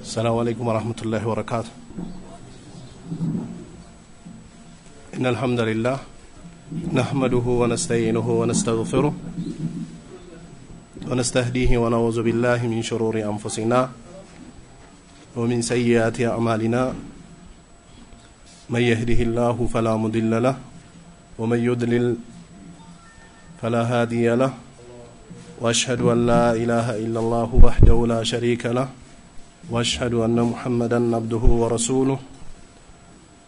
السلام عليكم ورحمة الله وبركاته. إن الحمد لله نحمده ونستعينه ونستغفره ونستهديه ونعوذ بالله من شرور أنفسنا ومن سيئات أعمالنا من يهده الله فلا مضل له ومن يضلل فلا هادي له وأشهد أن لا إله إلا الله وحده لا شريك له وأشهد أن محمدا عبده ورسوله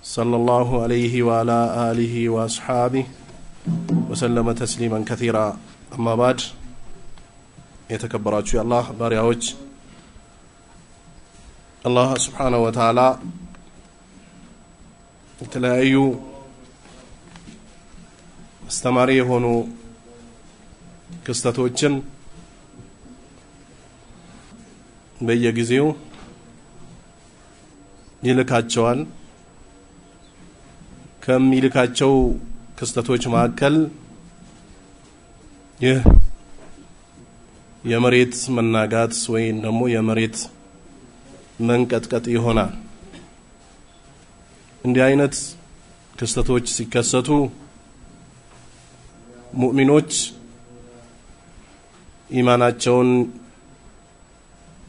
صلى الله عليه وعلى آله وأصحابه وسلم تسليما كثيرا. أما بعد يتكبرات الله باريوج الله سبحانه وتعالى تلاقيو استماري هونو ክስተቶችን በየጊዜው ይልካቸዋል። ከሚልካቸው ክስተቶች መካከል ይህ የመሬት መናጋት ወይም ደግሞ የመሬት መንቀጥቀጥ ይሆናል። እንዲህ አይነት ክስተቶች ሲከሰቱ ሙእሚኖች ኢማናቸውን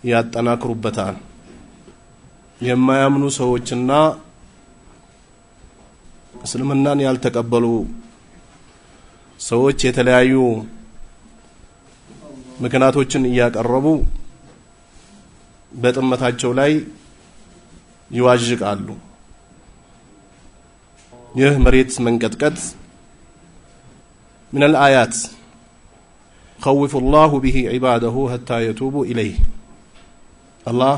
ያጠናክሩበታል። የማያምኑ ሰዎችና እስልምናን ያልተቀበሉ ሰዎች የተለያዩ ምክንያቶችን እያቀረቡ በጥመታቸው ላይ ይዋዥቃሉ። ይህ መሬት መንቀጥቀጥ من الآيات خوف الله به عباده حتى يتوبوا إليه الله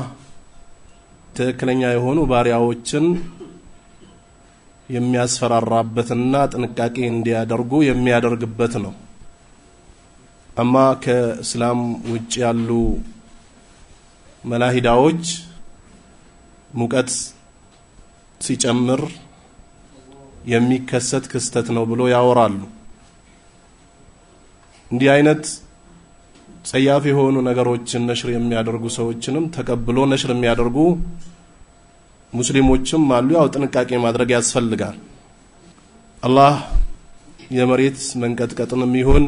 ትክክለኛ የሆኑ ባሪያዎችን የሚያስፈራራበትና ጥንቃቄ እንዲያደርጉ የሚያደርግበት ነው። አማ ከእስላም ውጭ ያሉ መላሂዳዎች ሙቀት ሲጨምር የሚከሰት ክስተት ነው ብሎ ያወራሉ። እንዲህ አይነት ጸያፍ የሆኑ ነገሮችን ነሽር የሚያደርጉ ሰዎችንም ተቀብሎ ነሽር የሚያደርጉ ሙስሊሞችም አሉ። ያው ጥንቃቄ ማድረግ ያስፈልጋል። አላህ የመሬት መንቀጥቀጥንም ይሁን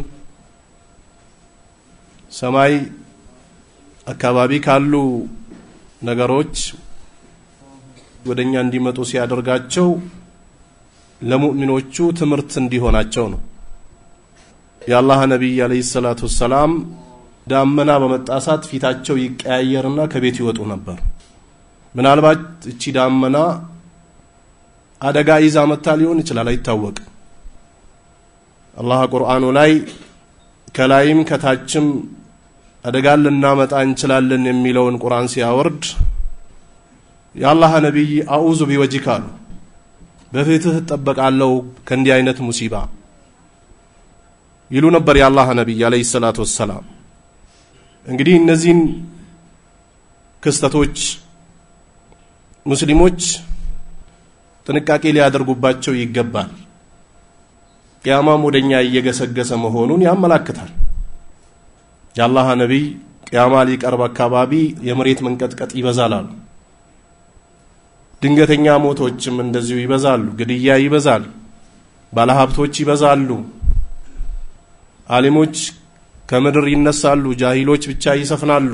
ሰማይ አካባቢ ካሉ ነገሮች ወደኛ እንዲመጡ ሲያደርጋቸው ለሙእሚኖቹ ትምህርት እንዲሆናቸው ነው። የአላህ ነብይ አለይሂ ሰላቱ ሰላም ዳመና በመጣሳት ፊታቸው ይቀያየርና ከቤት ይወጡ ነበር። ምናልባት እቺ ዳመና አደጋ ይዛ መጣ ሊሆን ይችላል፣ አይታወቅም። አላህ ቁርአኑ ላይ ከላይም ከታችም አደጋ ልናመጣ እንችላለን የሚለውን ቁርአን ሲያወርድ የአላህ ነብይ አዑዙ ቢወጂካ በፊትህ ተጠበቃለሁ ከእንዲህ አይነት ሙሲባ ይሉ ነበር የአላህ ነብይ አለይሂ ሰላቱ ሰላም። እንግዲህ እነዚህን ክስተቶች ሙስሊሞች ጥንቃቄ ሊያደርጉባቸው ይገባል። ቂያማም ወደኛ እየገሰገሰ መሆኑን ያመላክታል። የአላህ ነብይ ቂያማ ሊቀርብ አካባቢ የመሬት መንቀጥቀጥ ይበዛል፣ ድንገተኛ ሞቶችም እንደዚሁ ይበዛሉ፣ ግድያ ይበዛል፣ ባለሀብቶች ይበዛሉ፣ ዓሊሞች ከምድር ይነሳሉ፣ ጃሂሎች ብቻ ይሰፍናሉ።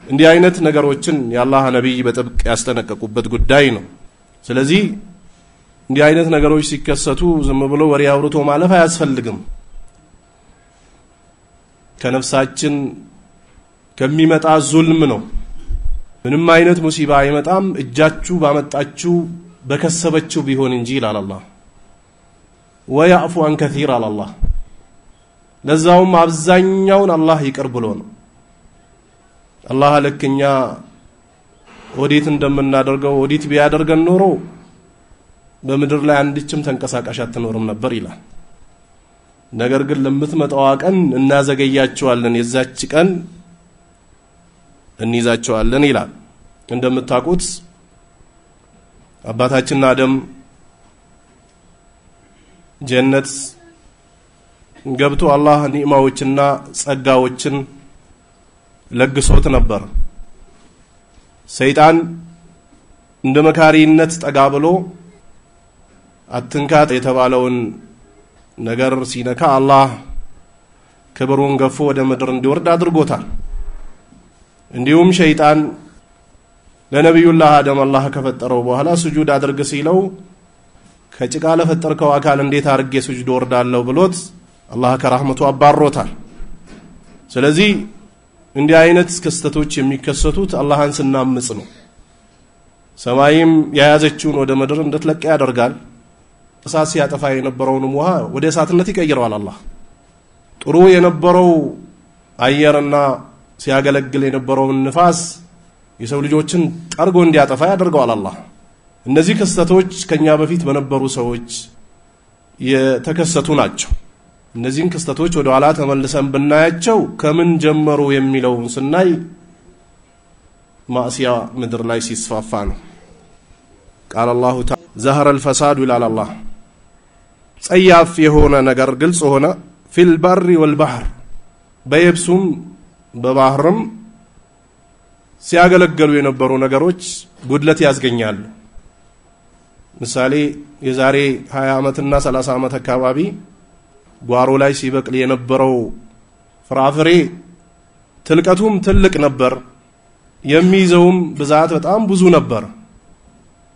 እንዲህ አይነት ነገሮችን የአላህ ነብይ በጥብቅ ያስጠነቀቁበት ጉዳይ ነው። ስለዚህ እንዲህ አይነት ነገሮች ሲከሰቱ ዝም ብሎ ወሬ አውርቶ ማለፍ አያስፈልግም። ከነፍሳችን ከሚመጣ ዙልም ነው። ምንም አይነት ሙሲባ አይመጣም እጃችሁ ባመጣችሁ በከሰበችው ቢሆን እንጂ ይላል አላህ። ወያዕፉ አን ከሲር አላህ ለዛውም አብዛኛውን አላህ ይቅር ብሎ ነው። አላህ ለከኛ ወዲት እንደምናደርገው ወዲት ቢያደርገን ኖሮ በመድር ላይ አንድችም ተንቀሳቃሽ አትኖርም ነበር ይላል። ነገር ግን ለምትመጣው ቀን እናዘገያቸዋለን፣ የዛች ቀን እንይዛቸዋለን ይላል። እንደምታውቁት አባታችን አደም ጀነት ገብቶ አላህ ኒዕማዎችና ጸጋዎችን ለግሶት ነበር። ሰይጣን እንደ መካሪነት ተጋብሎ አትንካት የተባለውን ነገር ሲነካ አላህ ክብሩን ገፎ ወደ ምድር እንዲወርድ አድርጎታል። እንዲሁም ሸይጣን ለነብዩላህ አደም አላህ ከፈጠረው በኋላ ስጁድ አድርግ ሲለው ከጭቃ ለፈጠርከው አካል እንዴት አርጌ ስጁድ ወርዳለሁ ብሎት አላህ ከራህመቱ አባሮታል። ስለዚህ እንዲህ አይነት ክስተቶች የሚከሰቱት አላህን ስናምጽ ነው። ሰማይም ያያዘችውን ወደ ምድር እንድትለቅ ያደርጋል። እሳት ሲያጠፋ የነበረውን ውሃ ወደ እሳትነት ይቀይረዋል አላህ። ጥሩ የነበረው አየርና ሲያገለግል የነበረውን ንፋስ የሰው ልጆችን ጠርጎ እንዲያጠፋ ያደርገዋል አላህ። እነዚህ ክስተቶች ከኛ በፊት በነበሩ ሰዎች የተከሰቱ ናቸው። እነዚህን ክስተቶች ወደ ኋላ ተመልሰን ብናያቸው ከምን ጀመሩ የሚለውን ስናይ ማዕሲያ ምድር ላይ ሲስፋፋ ነው። ቃል አላሁ ተዓላ ዘህረ الفساد ይላል አላህ። ጸያፍ የሆነ ነገር ግልጽ ሆነ ፊል በሪ ወልባህር በየብሱም በባህርም ሲያገለግሉ የነበሩ ነገሮች ጉድለት ያስገኛሉ። ምሳሌ የዛሬ 20 ዓመትና 30 ዓመት አካባቢ ጓሮ ላይ ሲበቅል የነበረው ፍራፍሬ ትልቀቱም ትልቅ ነበር፣ የሚይዘውም ብዛት በጣም ብዙ ነበር።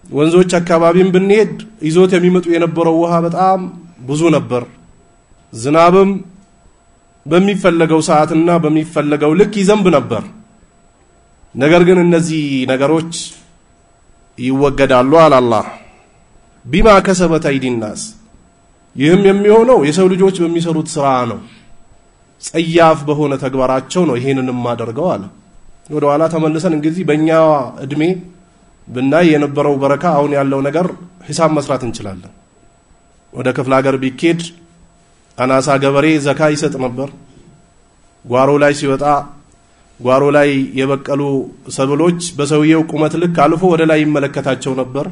ወንዞች አካባቢም ብንሄድ ይዞት የሚመጡ የነበረው ውሃ በጣም ብዙ ነበር። ዝናብም በሚፈለገው ሰዓትና በሚፈለገው ልክ ይዘንብ ነበር። ነገር ግን እነዚህ ነገሮች ይወገዳሉ አለ አላህ። ቢማ ከሰበት አይዲናስ ይህም የሚሆነው የሰው ልጆች በሚሰሩት ስራ ነው። ጸያፍ በሆነ ተግባራቸው ነው ይሄንንም ማደርገው አለ። ወደ ኋላ ተመልሰን እንግዲህ በእኛ እድሜ ብናይ የነበረው በረካ አሁን ያለው ነገር ሂሳብ መስራት እንችላለን። ወደ ክፍለ ሀገር ቢኬድ አናሳ ገበሬ ዘካ ይሰጥ ነበር። ጓሮ ላይ ሲወጣ ጓሮ ላይ የበቀሉ ሰብሎች በሰውየው ቁመት ልክ አልፎ ወደ ላይ ይመለከታቸው ነበር።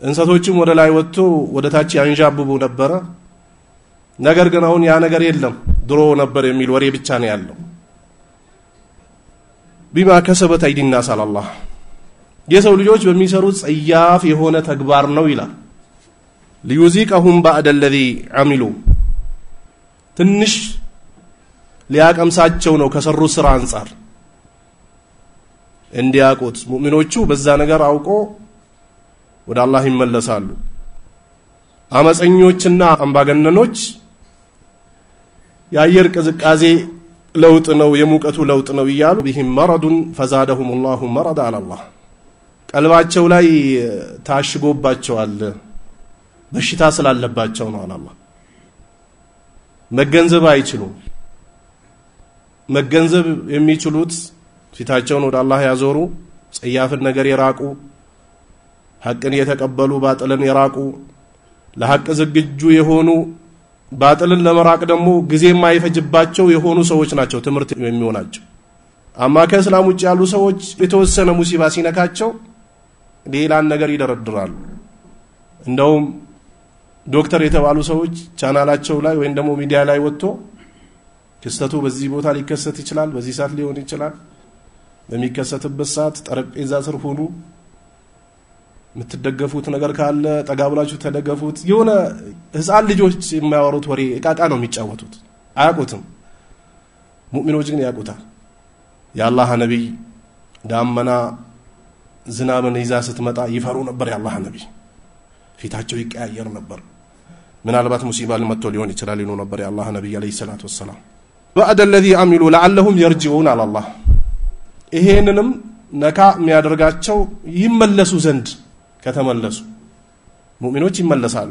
እንሰቶችም ወደ ላይ ወጥቶ ወደ ታች ያንዣብቡ ነበር። ነገር ግን አሁን ያ ነገር የለም፣ ድሮ ነበር የሚል ወሬ ብቻ ነው ያለው። ቢማ ከሰበት አይዲና ሰለላህ የሰው ልጆች በሚሰሩት ጸያፍ የሆነ ተግባር ነው ይላል። ሊዩዚቀሁም ባዕደ الذي عملوا ትንሽ ሊያቀምሳቸው ነው ከሰሩ ስራ አንፃር እንዲያቆት ሙእሚኖቹ በዛ ነገር አውቆ ወደ አላህ ይመለሳሉ። አመፀኞችና አምባገነኖች የአየር ቅዝቃዜ ለውጥ ነው የሙቀቱ ለውጥ ነው ይያሉ ቢሂም መረዱን ፈዛደሁም الله مرض على الله ቀልባቸው ላይ ታሽጎባቸዋል በሽታ ስላለባቸው ነው አላህ። መገንዘብ አይችሉም። መገንዘብ የሚችሉት ፊታቸውን ወደ አላህ ያዞሩ፣ ጸያፍን ነገር የራቁ፣ ሐቅን የተቀበሉ ባጥልን የራቁ፣ ለሐቅ ዝግጁ የሆኑ ባጥልን ለመራቅ ደግሞ ጊዜ የማይፈጅባቸው የሆኑ ሰዎች ናቸው ትምርት የሚሆናቸው። አማ ከእስላም ውጭ ያሉ ሰዎች የተወሰነ ሙሲባ ሲነካቸው ሌላን ነገር ይደረድራሉ። እንደውም ዶክተር የተባሉ ሰዎች ቻናላቸው ላይ ወይም ደግሞ ሚዲያ ላይ ወጥቶ ክስተቱ በዚህ ቦታ ሊከሰት ይችላል፣ በዚህ ሰዓት ሊሆን ይችላል፣ በሚከሰትበት ሰዓት ጠረጴዛ ስር ሆኑ፣ የምትደገፉት ነገር ካለ ጠጋብላችሁ ተደገፉት። የሆነ ህፃን ልጆች የማያወሩት ወሬ እቃቃ ነው የሚጫወቱት፣ አያውቁትም። ሙእሚኖች ግን ያውቁታል። የአላህ ነብይ ዳመና ዝናብን ይዛ ስትመጣ ይፈሩ ነበር። የአላህ ነብይ ፊታቸው ይቀያየር ነበር። ምናልባት ሙሲባ ለመጥቶ ሊሆን ይችላል ይሉ ነበር የአላህ ነብይ አለይሂ ሰላቱ ወሰለም። بعد الذي عملوا لعلهم يرجعون على الله ይሄንንም ነካ የሚያደርጋቸው ይመለሱ ዘንድ ከተመለሱ ሙእሚኖች ይመለሳሉ።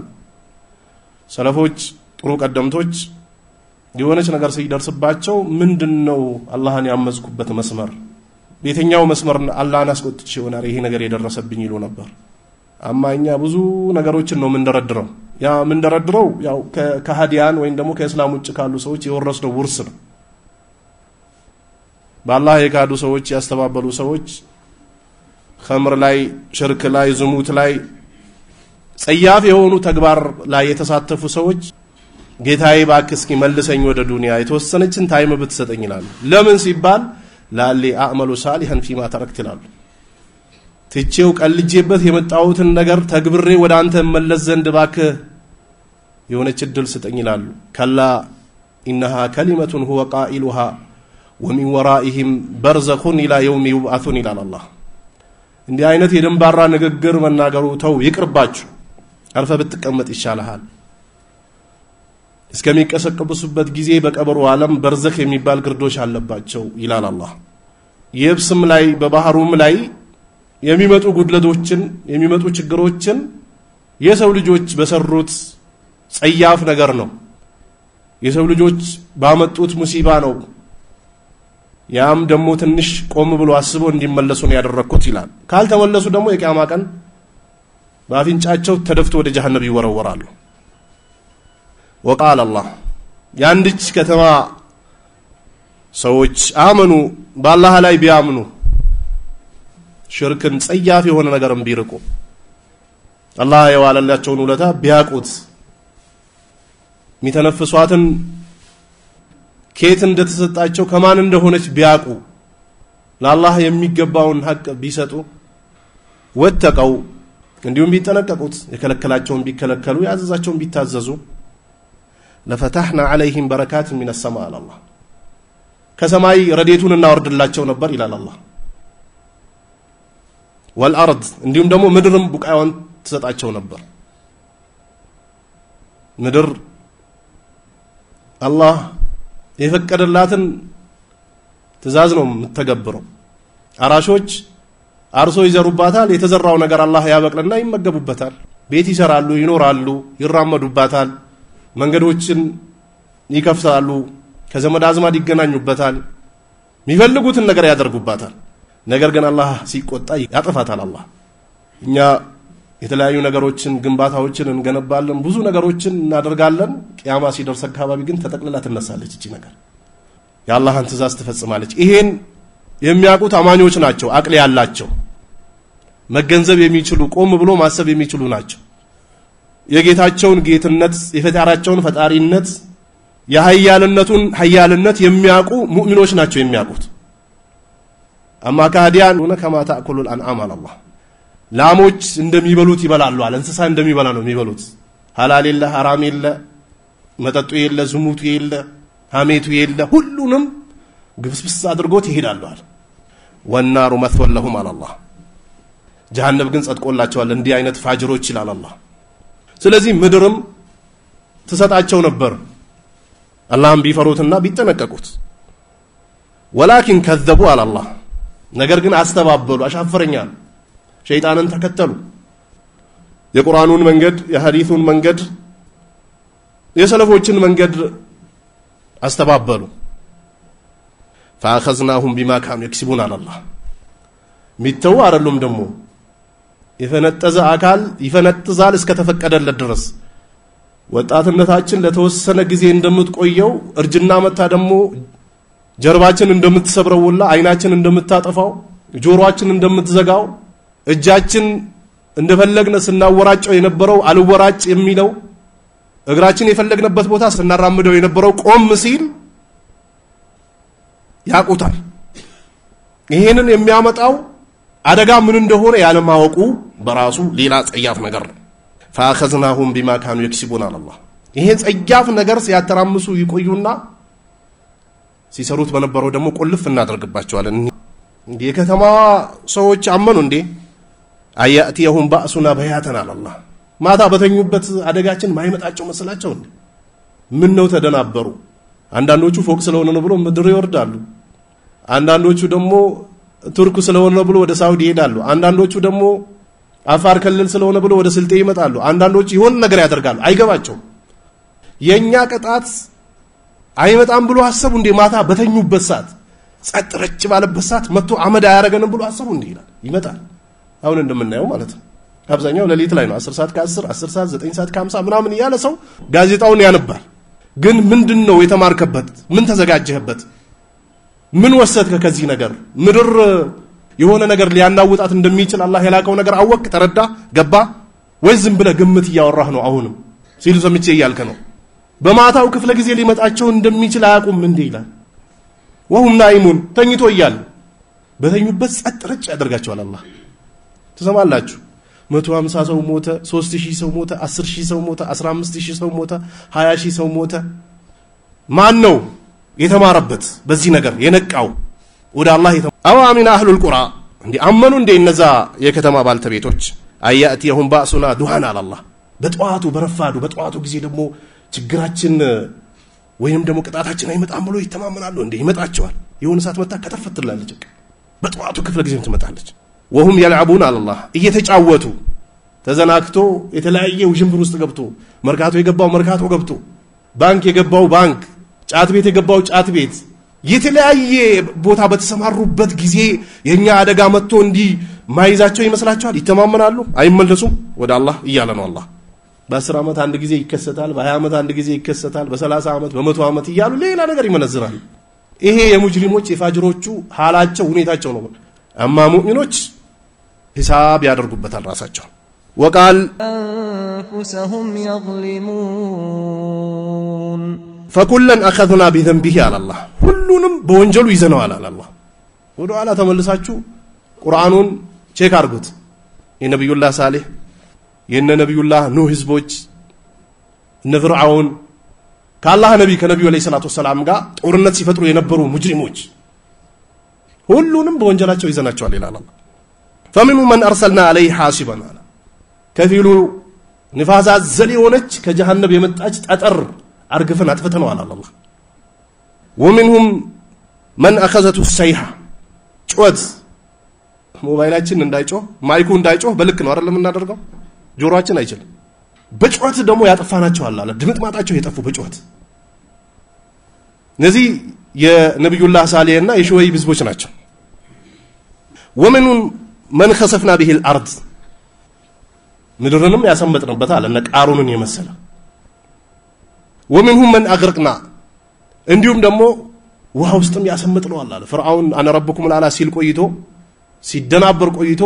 ሰለፎች ጥሩ ቀደምቶች የሆነች ነገር ሲደርስባቸው ምንድነው አላህን ያመዝኩበት መስመር በየትኛው መስመር አላህን አስቆጥቼ ይሆናል ይሄ ነገር የደረሰብኝ ይሉ ነበር። አማኛ ብዙ ነገሮችን ነው ምንደረድረው። ያ ምንደረድረው ያው ከሃዲያን ወይም ደግሞ ከእስላም ውጭ ካሉ ሰዎች የወረስነው ውርስ ነው። በአላህ የካዱ ሰዎች ያስተባበሉ ሰዎች ኸምር ላይ ሽርክ ላይ ዝሙት ላይ ጸያፍ የሆኑ ተግባር ላይ የተሳተፉ ሰዎች ጌታዬ ባክህ እስኪ መልሰኝ ወደ ዱንያ የተወሰነችን ታይም ብትሰጠኝ ይላሉ። ለምን ሲባል ላሊ አዕመሉ ሳሊሃን ፊማ ተረክት ይላሉ። ትቼው ቀልጄበት የመጣሁትን ነገር ተግብሬ ወደ አንተ መለስ ዘንድ ባክህ የሆነች እድል ስጠኝ ይላሉ ከላ إنها كلمة هو قائلها ومن ورائهم برزخ إلى يوم يبعثون إلى الله እንዲህ አይነት የደንባራ ንግግር መናገሩ ተው ይቅርባችሁ አርፈ ብትቀመጥ ይሻላል እስከሚቀሰቀሱበት ጊዜ በቀበሩ ዓለም በርዘኽ የሚባል ግርዶሽ አለባቸው ይላል አላህ የብስም ላይ በባህሩም ላይ የሚመጡ ጉድለቶችን የሚመጡ ችግሮችን የሰው ልጆች በሰሩት ጸያፍ ነገር ነው የሰው ልጆች ባመጡት ሙሲባ ነው ያም ደሞ ትንሽ ቆም ብሎ አስቦ እንዲመለሱ ነው ያደረኩት ይላል ካልተመለሱ ደሞ የቂያማ ቀን ባፍንጫቸው ተደፍቶ ወደ ጀሃነም ይወረወራሉ وقال الله ያንድች ከተማ ሰዎች አመኑ በአላህ ላይ ቢያምኑ ሽርክን ጸያፍ የሆነ ነገርም ቢርቁ አላህ የዋለላቸውን ውለታ ቢያቁት ሚተነፍሷትን ከየት እንደተሰጣቸው ከማን እንደሆነች ቢያቁ ለአላህ የሚገባውን ሐቅ ቢሰጡ ወተቀው እንዲሁም ቢጠነቀቁት የከለከላቸውን ቢከለከሉ ያዘዛቸውን ቢታዘዙ ለፈታህና عليهم بركات من السماء الله ከሰማይ ረዴቱን እናወርድላቸው ነበር ይላል አላህ والارض እንዲሁም ደግሞ ምድርም ቡቃያውን ተሰጣቸው ነበር ምድር አላህ የፈቀደላትን ትእዛዝ ነው የምትተገብረው አራሾች አርሶ ይዘሩባታል የተዘራው ነገር አላህ ያበቅልና ይመገቡበታል ቤት ይሰራሉ ይኖራሉ ይራመዱባታል መንገዶችን ይከፍታሉ ከዘመድ አዝማድ ይገናኙበታል የሚፈልጉትን ነገር ያደርጉባታል ነገር ግን አላህ ሲቆጣ ያጠፋታል አላህ እኛ የተለያዩ ነገሮችን ግንባታዎችን እንገነባለን ብዙ ነገሮችን እናደርጋለን ቂያማ ሲደርስ አካባቢ ግን ተጠቅልላ ትነሳለች እቺ ነገር ያላህን ትእዛዝ ትፈጽማለች ይሄን የሚያቁት አማኞች ናቸው አቅል ያላቸው መገንዘብ የሚችሉ ቆም ብሎ ማሰብ የሚችሉ ናቸው የጌታቸውን ጌትነት የፈጣራቸውን ፈጣሪነት የኃያልነቱን ኃያልነት የሚያቁ ሙእሚኖች ናቸው የሚያቁት አማ ካዲያን ከማ ታእኩሉ الانعام على الله ላሞች እንደሚበሉት ይበላሉ አለ እንስሳ እንደሚበላ ነው የሚበሉት ሐላል የለ حرام የለ መጠጡ የለ ዝሙቱ የለ ሐሜቱ የለ ሁሉንም ግብስብስ አድርጎት ይሄዳሉ አለ والنار مثوى لهم على الله ጀሃነም ግን ጸድቆላቸዋል እንዲህ አይነት ፋጅሮች ይላል አላህ ስለዚህ ምድርም ተሰጣቸው ነበር አላህም ቢፈሩትና ቢጠነቀቁት ولكن كذبوا على الله ነገር ግን አስተባበሉ አሻፈረኛል ሸይጣንን ተከተሉ የቁርአኑን መንገድ የሐዲሱን መንገድ የሰለፎችን መንገድ አስተባበሉ فاخذناهم بما كانوا يكسبون على الله ሚተው አይደለም ደሞ የፈነጠዘ አካል ይፈነጥዛል እስከ ተፈቀደለት ድረስ ወጣትነታችን ለተወሰነ ጊዜ እንደምትቆየው እርጅና መታ ደሞ ጀርባችን እንደምትሰብረውላ አይናችን እንደምታጠፋው ጆሮአችን እንደምትዘጋው እጃችን እንደፈለግነ ስናወራጨው የነበረው አልወራጭ የሚለው እግራችን የፈለግነበት ቦታ ስናራምደው የነበረው ቆም ሲል ያቁታል ይሄንን የሚያመጣው አደጋ ምን እንደሆነ ያለ ማወቁ በራሱ ሌላ ጸያፍ ነገር ነው فاخذناهم بما كانوا يكسبون على الله ይሄን ጸያፍ ነገር ሲያተራምሱ ይቆዩና ሲሰሩት በነበረው ደሞ ቁልፍ እናደርግባቸዋለን እንዴ ከተማ ሰዎች አመኑ እንዴ አያቲየሁም ባሱና በያተና አላህ ማታ በተኙበት አደጋችን ማይመጣቸው መስላቸው እንዴ ምን ነው ተደናበሩ አንዳንዶቹ ፎቅ ስለሆነ ነው ብሎ ምድር ይወርዳሉ አንዳንዶቹ ደሞ ቱርክ ስለሆነ ነው ብሎ ወደ ሳውዲ ይሄዳሉ አንዳንዶቹ ደሞ አፋር ክልል ስለሆነ ብሎ ወደ ስልጤ ይመጣሉ አንዳንዶቹ ይሆን ነገር ያደርጋሉ አይገባቸው የኛ ቅጣት አይመጣም ብሎ አሰቡ እንዴ ማታ በተኙበት ሰዓት ጸጥረጭ ባለበት ሰዓት መጥቶ አመድ አያረገንም ብሎ አሰቡ እንዴ ይላል ይመጣል አሁን እንደምናየው ማለት ነው አብዛኛው ለሊት ላይ ነው 10 ሰዓት ከ10 10 ሰዓት 9 ሰዓት ከ50 ምናምን ያለ ሰው ጋዜጣውን ያነባል ግን ምንድነው የተማርከበት ምን ተዘጋጀህበት ምን ወሰድከ ከዚህ ነገር ምድር የሆነ ነገር ሊያናውጣት እንደሚችል አላህ የላከው ነገር አወቅ ተረዳ ገባ ወይ ዝም ብለ ግምት ያወራህ ነው አሁንም ሲሉ ሰምቼ ይያልከ ነው በማታው ክፍለ ጊዜ ሊመጣቸው እንደሚችል አያቁም እንዴ ይላል ወሁም ናይሙን ተኝቶ ይያል በተኙበት ጸጥረጭ ያደርጋቸዋል አላህ ትሰማላችሁ 150 ሰው ሞተ 3000 ሰው ሞተ 10000 ሰው ሞተ 15000 ሰው ሞተ 20000 ሰው ሞተ ማን ነው የተማረበት በዚህ ነገር የነቃው ወደ አላህ አዋሚና አህሉል ቁራ እንዴ አመኑ እንደ እነዛ የከተማ ባልተቤቶች አያቲሁም ባሱና ዱሃና አላህ በጧቱ በረፋዱ በጧቱ ጊዜ ደግሞ ችግራችን ወይንም ደግሞ ቅጣታችን አይመጣም ብሎ ይተማመናሉ እንዴ ይመጣቸዋል የሆነ ሰዓት መጣ ከተፈትላለች በጧቱ ክፍለ ጊዜም ትመጣለች وهم يلعبون على الله እየተጫወቱ ተዘናክቶ የተለያየ ውዥንብር ውስጥ ገብቶ መርካቶ የገባው መርካቶ ገብቶ ባንክ የገባው ባንክ ጫት ቤት የገባው ጫት ቤት የተለያየ ቦታ በተሰማሩበት ጊዜ የኛ አደጋ መጥቶ እንዲ ማይዛቸው ይመስላችኋል ይተማመናሉ አይመለሱም ወደ አላህ ይያለ ነው አላህ በ10 አመት አንድ ጊዜ ይከሰታል በ20 አመት አንድ ጊዜ ይከሰታል በ30 አመት በ100 አመት ይያሉ ሌላ ነገር ይመነዝራሉ ይሄ የሙጅሪሞች የፋጅሮቹ ሐላቸው ሁኔታቸው ነው አማ ሙእሚኖች حساب ያደርጉበታል ራሳቸው وقال انفسهم يظلمون فكلًا اخذنا بذنبه على الله ሁሉንም በወንጀሉ ይዘነዋል على الله ወደ ኋላ ተመልሳችሁ ቁርአኑን ቼክ አድርጉት የነብዩላህ ሳሌህ የነብዩላህ ኑህ ህዝቦች ነፍርዓውን ከአላህ ነብይ ከነብዩ አለይሂ ሰላቱ ወሰለም ጋር ጦርነት ሲፈጥሩ የነበሩ ሙጅሪሞች ሁሉንም በወንጀላቸው ይዘናቸዋል ይላል አላህ فمنهم من أرسلنا عليه حاسبا كفيلو نفاسات زلي ونج كجهنم يمتاج تأتر أرقفنا أتفتنوا على الله ومنهم من أخذته السيحة شوات موبايلاتين ندايچو مايكو ندايچو بلك نوار لمن نادرغو جورواتين አይችል በጭዋት ደግሞ ያጠፋናቸዋል አለ ድምጥ ማጣቸው የጠፉ በጭዋት ነዚህ የነብዩላህ ሳሌህና የሹወይብ ህዝቦች ናቸው ومنهم من خسفنا به الارض ምድርንም ያሰመጥንበት አለ እነ ቃሩንን የመሰለ ومنهم من اغرقنا እንዲሁም ደግሞ ውሃ ውስጥም ያሰመጥነው አለ ፍርዓውን አነ ረብኩም አላ ሲል ቆይቶ ሲደናበር ቆይቶ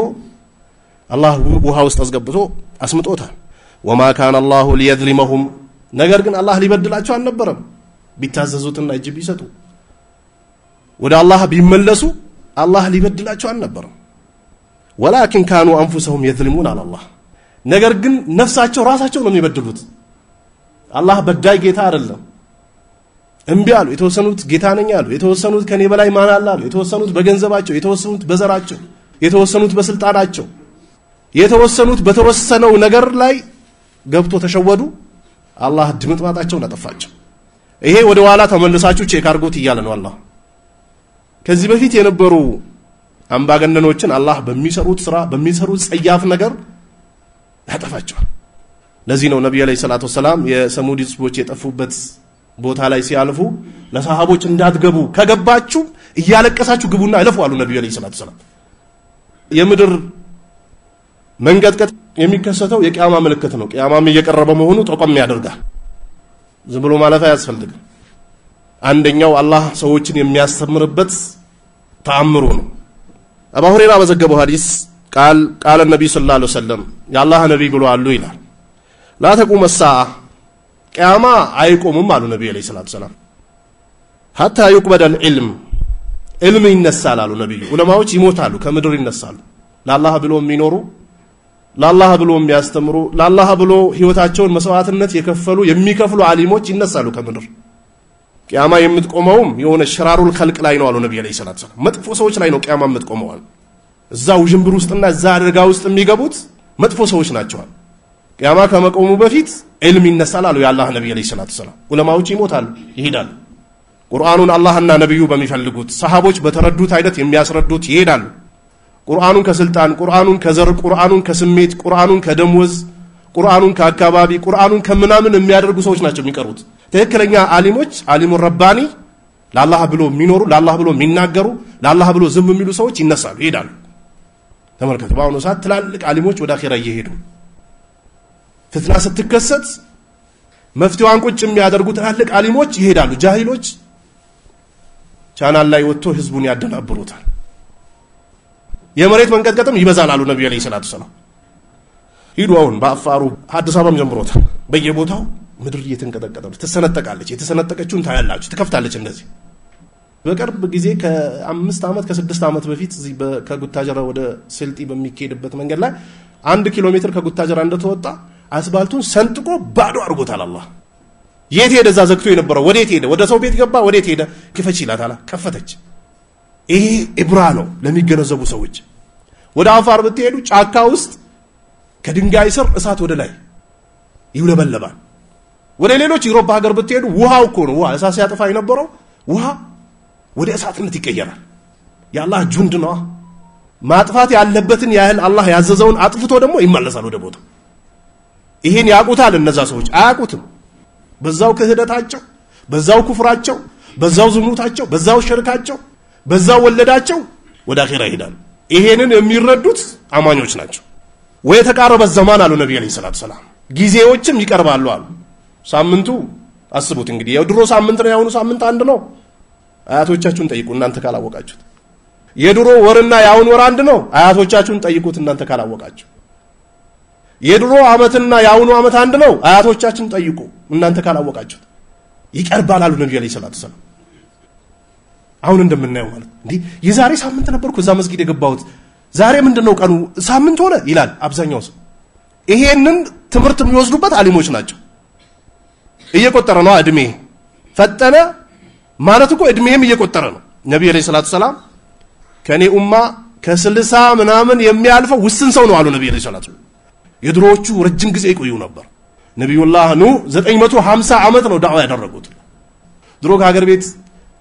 አላህ ውሃ ውስጥ አስገብቶ አስመጦታል وما كان الله ليظلمهم ነገር ግን አላህ ሊበድላቸው አልነበረም ቢታዘዙትና እጅ ቢሰጡ ወደ አላህ ቢመለሱ አላህ ሊበድላቸው አልነበረም ولكن كانوا انفسهم يظلمون على الله ነገር ግን ነፍሳቸው ራሳቸው ነው የሚበድሉት አላህ በዳይ ጌታ አይደለም እንቢ አሉ የተወሰኑት ጌታ ነኝ አሉ የተወሰኑት ከኔ በላይ ማን አለ አሉ የተወሰኑት በገንዘባቸው የተወሰኑት በዘራቸው የተወሰኑት በስልጣናቸው የተወሰኑት በተወሰነው ነገር ላይ ገብቶ ተሸወዱ አላህ ድምጥማጣቸውን አጠፋቸው ይሄ ወደ ኋላ ተመልሳችሁ ቼክ አድርጉት ይያለ ነው አላህ ከዚህ በፊት የነበሩ አምባገነኖችን አላህ በሚሰሩት ስራ በሚሰሩት ጸያፍ ነገር ያጠፋቸዋል ለዚህ ነው ነብዩ አለይሂ ሰላቱ ወሰለም የሰሙድ ህዝቦች የጠፉበት ቦታ ላይ ሲያልፉ ለሰሃቦች እንዳትገቡ ከገባችሁ እያለቀሳችሁ ግቡና አለፉ አሉ ነብዩ አለይሂ ሰላቱ ወሰለም የምድር መንቀጥቀጥ የሚከሰተው የቂያማ ምልክት ነው ቂያማም እየቀረበ መሆኑ ጠቆም ያደርጋል ዝም ብሎ ማለፍ አያስፈልግም አንደኛው አላህ ሰዎችን የሚያስተምርበት ተአምሩ ነው አቡ ሁረይራ በዘገበው ሐዲስ ቃል ነብዩ ሰለላሁ ዐለይሂ ወሰለም ያላህ ነብይ ብሎ አሉ ይላል ላ ተቁም الساعه ቂያማ አይቆምም አሉ ነብዩ አለይሂ ሰላቱ ወሰለም hatta yuqbad al-ilm ilm ይነሳል አሉ ነብዩ ዑለማዎች ይሞታሉ ከምድር ይነሳሉ ለአላህ ብሎ የሚኖሩ ለአላህ ብሎ የሚያስተምሩ ለአላህ ብሎ ህይወታቸውን መስዋዕትነት የከፈሉ የሚከፍሉ ዓሊሞች ይነሳሉ ከምድር ቂያማ የምትቆመውም የሆነ ሽራሩል ኸልቅ ላይ ነው አሉ ነብዩ አለይሂ ሰላቱ ወሰለም መጥፎ ሰዎች ላይ ነው ቂያማ የምትቆመው እዛው ጅምብር ውስጥና እዛ አደጋ ውስጥ የሚገቡት መጥፎ ሰዎች ናቸው ቂያማ ከመቆሙ በፊት ዒልም ይነሳል አሉ የአላህ ነብዩ አለይሂ ሰላቱ ወሰለም ዑለማዎች ይሞታሉ ይሄዳሉ ቁርአኑን አላህና ነብዩ በሚፈልጉት ሰሃቦች በተረዱት አይነት የሚያስረዱት ይሄዳሉ ቁርአኑን ከስልጣን ቁርአኑን ከዘር ቁርአኑን ከስሜት ቁርአኑን ከደምወዝ ቁርአኑን ከአካባቢ ቁርአኑን ከምናምን የሚያደርጉ ሰዎች ናቸው የሚቀሩት ትክክለኛ ዓሊሞች ዓሊሙ ረባኒ ለአላህ ብሎ የሚኖሩ ለአላህ ብሎ የሚናገሩ ለአላህ ብሎ ዝም የሚሉ ሰዎች ይነሳሉ ይሄዳሉ ተመልከቱ ባሁኑ ሰዓት ትላልቅ ዓሊሞች ወደ አኺራ እየሄዱ ፍትና ስትከሰት መፍትሄዋን ቁጭ የሚያደርጉ ትላልቅ ዓሊሞች ይሄዳሉ ጃሂሎች ቻናል ላይ ወጥቶ ህዝቡን ያደናብሩታል የመሬት መንቀጥቀጥም ይበዛል አሉ ነብዩ አለይሂ ሰላቱ ወሰለም ሂዱ አሁን በአፋሩ አዲስ አበባም ጀምሮታል በየቦታው ምድር እየተንቀጠቀጠች ተሰነጠቃለች የተሰነጠቀችውን ታያላችሁ ትከፍታለች እንደዚህ በቅርብ ጊዜ ከ5 አመት ከ6 አመት በፊት እዚህ ከጉታጀራ ወደ ስልጢ በሚኬድበት መንገድ ላይ 1 ኪሎ ሜትር ከጉታጀራ እንደተወጣ አስፋልቱን ሰንጥቆ ባዶ አድርጎታል አላህ። የት ሄደ? እዛ ዘግቶ የነበረው ወዴት ሄደ? ወደ ሰው ቤት ገባ? ወዴት ሄደ? ክፈች ይላታል፣ ከፈተች። ይሄ ኢብራ ነው ለሚገነዘቡ ሰዎች። ወደ አፋር ብትሄዱ ጫካ ውስጥ ከድንጋይ ስር እሳት ወደ ላይ ይውለበለባል። ወደ ሌሎች ዩሮፓ ሀገር ብትሄዱ ውሃው እኮ ነው፣ ውሃ እሳት ሲያጠፋ የነበረው ውሃ ወደ እሳትነት ይቀየራል። የአላህ ጁንድ ነው። ማጥፋት ያለበትን ያህል አላህ ያዘዘውን አጥፍቶ ደግሞ ይመለሳል ወደ ቦታው። ይሄን ያቁታል እነዛ ሰዎች አያቁትም። በዛው ክህደታቸው፣ በዛው ኩፍራቸው፣ በዛው ዝሙታቸው፣ በዛው ሽርካቸው፣ በዛው ወለዳቸው ወደ አኺራ ይሄዳሉ። ይሄንን የሚረዱት አማኞች ናቸው። ወይ ተቃረበ ዘማን አሉ ነብዩ አለይሂ ሰላቱ ሰላም፣ ጊዜዎችም ይቀርባሉ አሉ። ሳምንቱ አስቡት እንግዲህ የድሮ ሳምንት ነው ያሁኑ ሳምንት አንድ ነው? አያቶቻችሁን ጠይቁ እናንተ ካላወቃችሁት። የድሮ ወርና ያሁኑ ወር አንድ ነው? አያቶቻችሁን ጠይቁት እናንተ ካላወቃችሁ። የድሮ አመትና ያሁኑ አመት አንድ ነው? አያቶቻችሁን ጠይቁ እናንተ ካላወቃችሁት። ይቀርባል አሉ ነብዩ አለይሂ ሰላቱ ሰላም። አሁን እንደምናየው ማለት እንዴ የዛሬ ሳምንት ነበርኩ እዛ መስጊድ የገባሁት ዛሬ ምንድነው ቀኑ ሳምንት ሆነ ይላል አብዛኛው ሰው። ይሄንን ትምህርት የሚወስዱበት አሊሞች ናቸው። እየቆጠረ ነው እድሜ ፈጠነ ማለት እኮ እድሜም እየቆጠረ ነው። ነብዩ አለይሂ ሰላቱ ሰላም ከኔ ኡማ ከ60 ምናምን የሚያልፈው ውስን ሰው ነው አሉ ነብዩ አለይሂ ሰላቱ። የድሮዎቹ ረጅም ጊዜ ይቆዩ ነበር። ነብዩላህ ኑ 950 አመት ነው ዳዋ ያደረጉት። ድሮ ከሀገር ቤት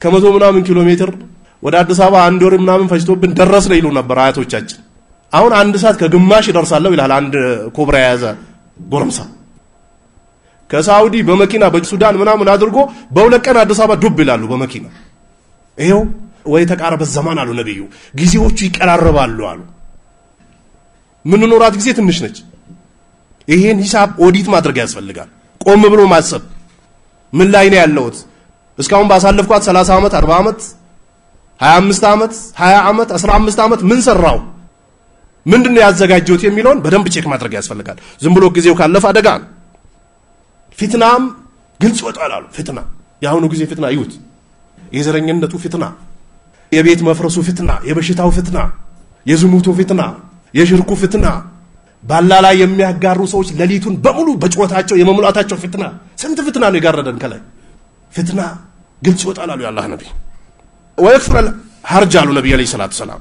ከመቶ ምናምን ኪሎ ሜትር ወደ አዲስ አበባ አንድ ወር ምናምን ፈጅቶብን ደረስን ይሉ ነበር አያቶቻችን። አሁን 1 ሰዓት ከግማሽ ይደርሳለሁ ይላል አንድ ኮብራ የያዘ ጎረምሳ። ከሳውዲ በመኪና በሱዳን ምናምን አድርጎ በሁለት ቀን አዲስ አበባ ዱብ ይላሉ በመኪና። ይሄው ወይ ተቃረበ ዘማን አሉ ነብዩ፣ ጊዜዎቹ ይቀራረባሉ አሉ። ምን ኖራት ጊዜ ትንሽ ነች። ይሄን ሂሳብ ኦዲት ማድረግ ያስፈልጋል። ቆም ብሎ ማሰብ ምን ላይ ነው ያለውት? እስካሁን ባሳለፍኳት 30 አመት 40 አመት 25 አመት 20 አመት 15 አመት ምን ሰራው? ምንድነው ያዘጋጀሁት የሚለውን በደንብ ቼክ ማድረግ ያስፈልጋል። ዝም ብሎ ጊዜው ካለፈ አደጋ ነው። ፊትናም ግልጽ ይወጣል አሉ። ፊትና ያሁኑ ጊዜ ፊትና ይዩት። የዘረኝነቱ ፊትና፣ የቤት መፍረሱ ፊትና፣ የበሽታው ፊትና፣ የዝሙቱ ፊትና፣ የሽርኩ ፊትና፣ ባላ ላይ የሚያጋሩ ሰዎች ሌሊቱን በሙሉ በጭወታቸው የመሙላታቸው ፊትና፣ ስንት ፊትና ነው የጋረደን ከላይ። ፊትና ግልጽ ይወጣል አሉ የአላህ ነብይ። ወይክፍረል ሐርጅ አሉ ነብዩ አለይሂ ሰላቱ ሰላም።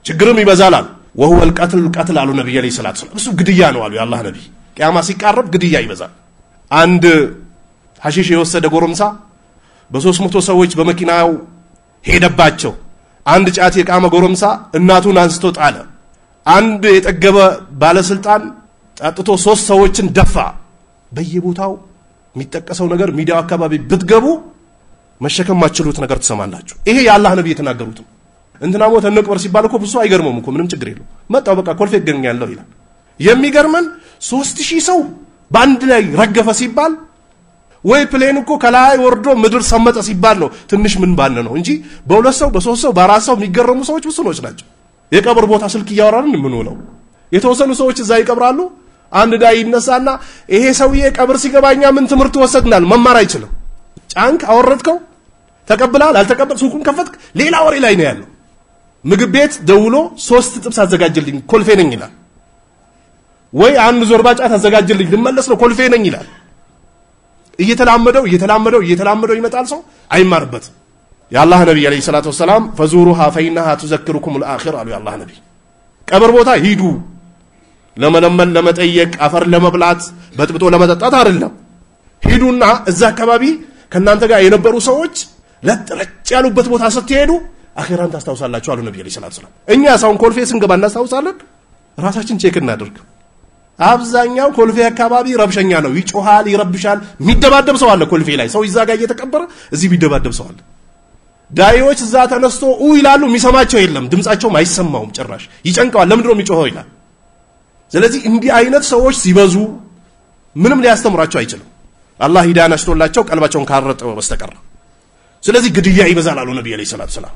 ችግርም ይበዛል አሉ። ወሁወ القتل አሉ ነብዩ አለይሂ ሰላቱ ሰላም። እሱ ግድያ ነው አሉ የአላህ ነብይ። ቂያማ ሲቃረብ ግድያ ይበዛል። አንድ ሐሺሽ የወሰደ ጎረምሳ በ300 ሰዎች በመኪናው ሄደባቸው። አንድ ጫት የቃመ ጎረምሳ እናቱን አንስቶ ጣለ። አንድ የጠገበ ባለስልጣን ጣጥቶ 3 ሰዎችን ደፋ። በየቦታው የሚጠቀሰው ነገር ሚዲያው አካባቢ ብትገቡ መሸከም ማችሉት ነገር ትሰማላችሁ። ይሄ የአላህ ነብይ የተናገሩት። እንትና ሞተ እንቅበር ሲባል እኮ ብዙ አይገርመውም እኮ ምንም ችግር የለው። መጣው በቃ ኮልፌ ገኛለሁ ይላል። የሚገርመን 3000 ሰው ባንድ ላይ ረገፈ ሲባል ወይ ፕሌን እኮ ከላይ ወርዶ ምድር ሰመጠ ሲባል ነው ትንሽ ምን ባነ ነው እንጂ በሁለት ሰው በሶስት ሰው በአራት ሰው የሚገረሙ ሰዎች ብዙዎች ናቸው። የቀብር ቦታ ስልክ እያወራን ምን ሆነው የተወሰኑ ሰዎች እዛ ይቀብራሉ። አንድ ዳይ ይነሳና ይሄ ሰውዬ ቀብር ሲገባኛ ምን ትምህርት ወሰድናል? መማር አይችልም። ጫንክ አወረድከው ተቀብላል አልተቀበል ሱቁን ከፈትክ ሌላ ወሬ ላይ ነው ያለው። ምግብ ቤት ደውሎ 3 ጥብስ አዘጋጅልኝ ኮልፌ ነኝ ይላል። ወይ አንድ ዞርባ ጫት አዘጋጅልኝ ልመለስ ነው ኮልፌ ነኝ ይላል። እየተላመደው ይመጣል። ሰው አይማርበት። የአላህ ነብይ አለይሂ ሰላቱ ወሰለም ፈዙሩሃ ፈኢንሃ ትዘክሩኩም الآخر አሉ የአላህ ነብይ። ቀብር ቦታ ሂዱ ለመለመን ለመጠየቅ አፈር ለመብላት በጥብጦ ለመጠጣት አይደለም። ሂዱና እዛ አካባቢ ከናንተ ጋር የነበሩ ሰዎች ለጥረጭ ያሉበት ቦታ ስትሄዱ አኺራን ታስታውሳላችሁ አሉ ነብዩ አለይሂ ሰላቱ ወሰለም። እኛ ሳውን ኮልፌ ስንገባ እናስታውሳለን። ራሳችን ቼክ እናድርግ። አብዛኛው ኮልፌ አካባቢ ረብሸኛ ነው። ይጮሃል፣ ይረብሻል። የሚደባደብ ሰው አለ ኮልፌ ላይ። ሰው ይዛጋ እየተቀበረ እዚህ የሚደባደብ ሰው አለ። ዳይዎች እዛ ተነስቶ ይላሉ፣ የሚሰማቸው የለም። ድምጻቸውም አይሰማውም ጭራሽ። ይጨንቀዋል። ለምንድነው የሚጮኸው ይላል። ስለዚህ እንዲህ አይነት ሰዎች ሲበዙ ምንም ሊያስተምራቸው አይችልም። አላህ ሂዳያ ነስቶላቸው ቀልባቸውን ካረጠው በስተቀር። ስለዚህ ግድያ ይበዛል አሉ ነብዩ አለይሂ ሰላቱ ሰላም።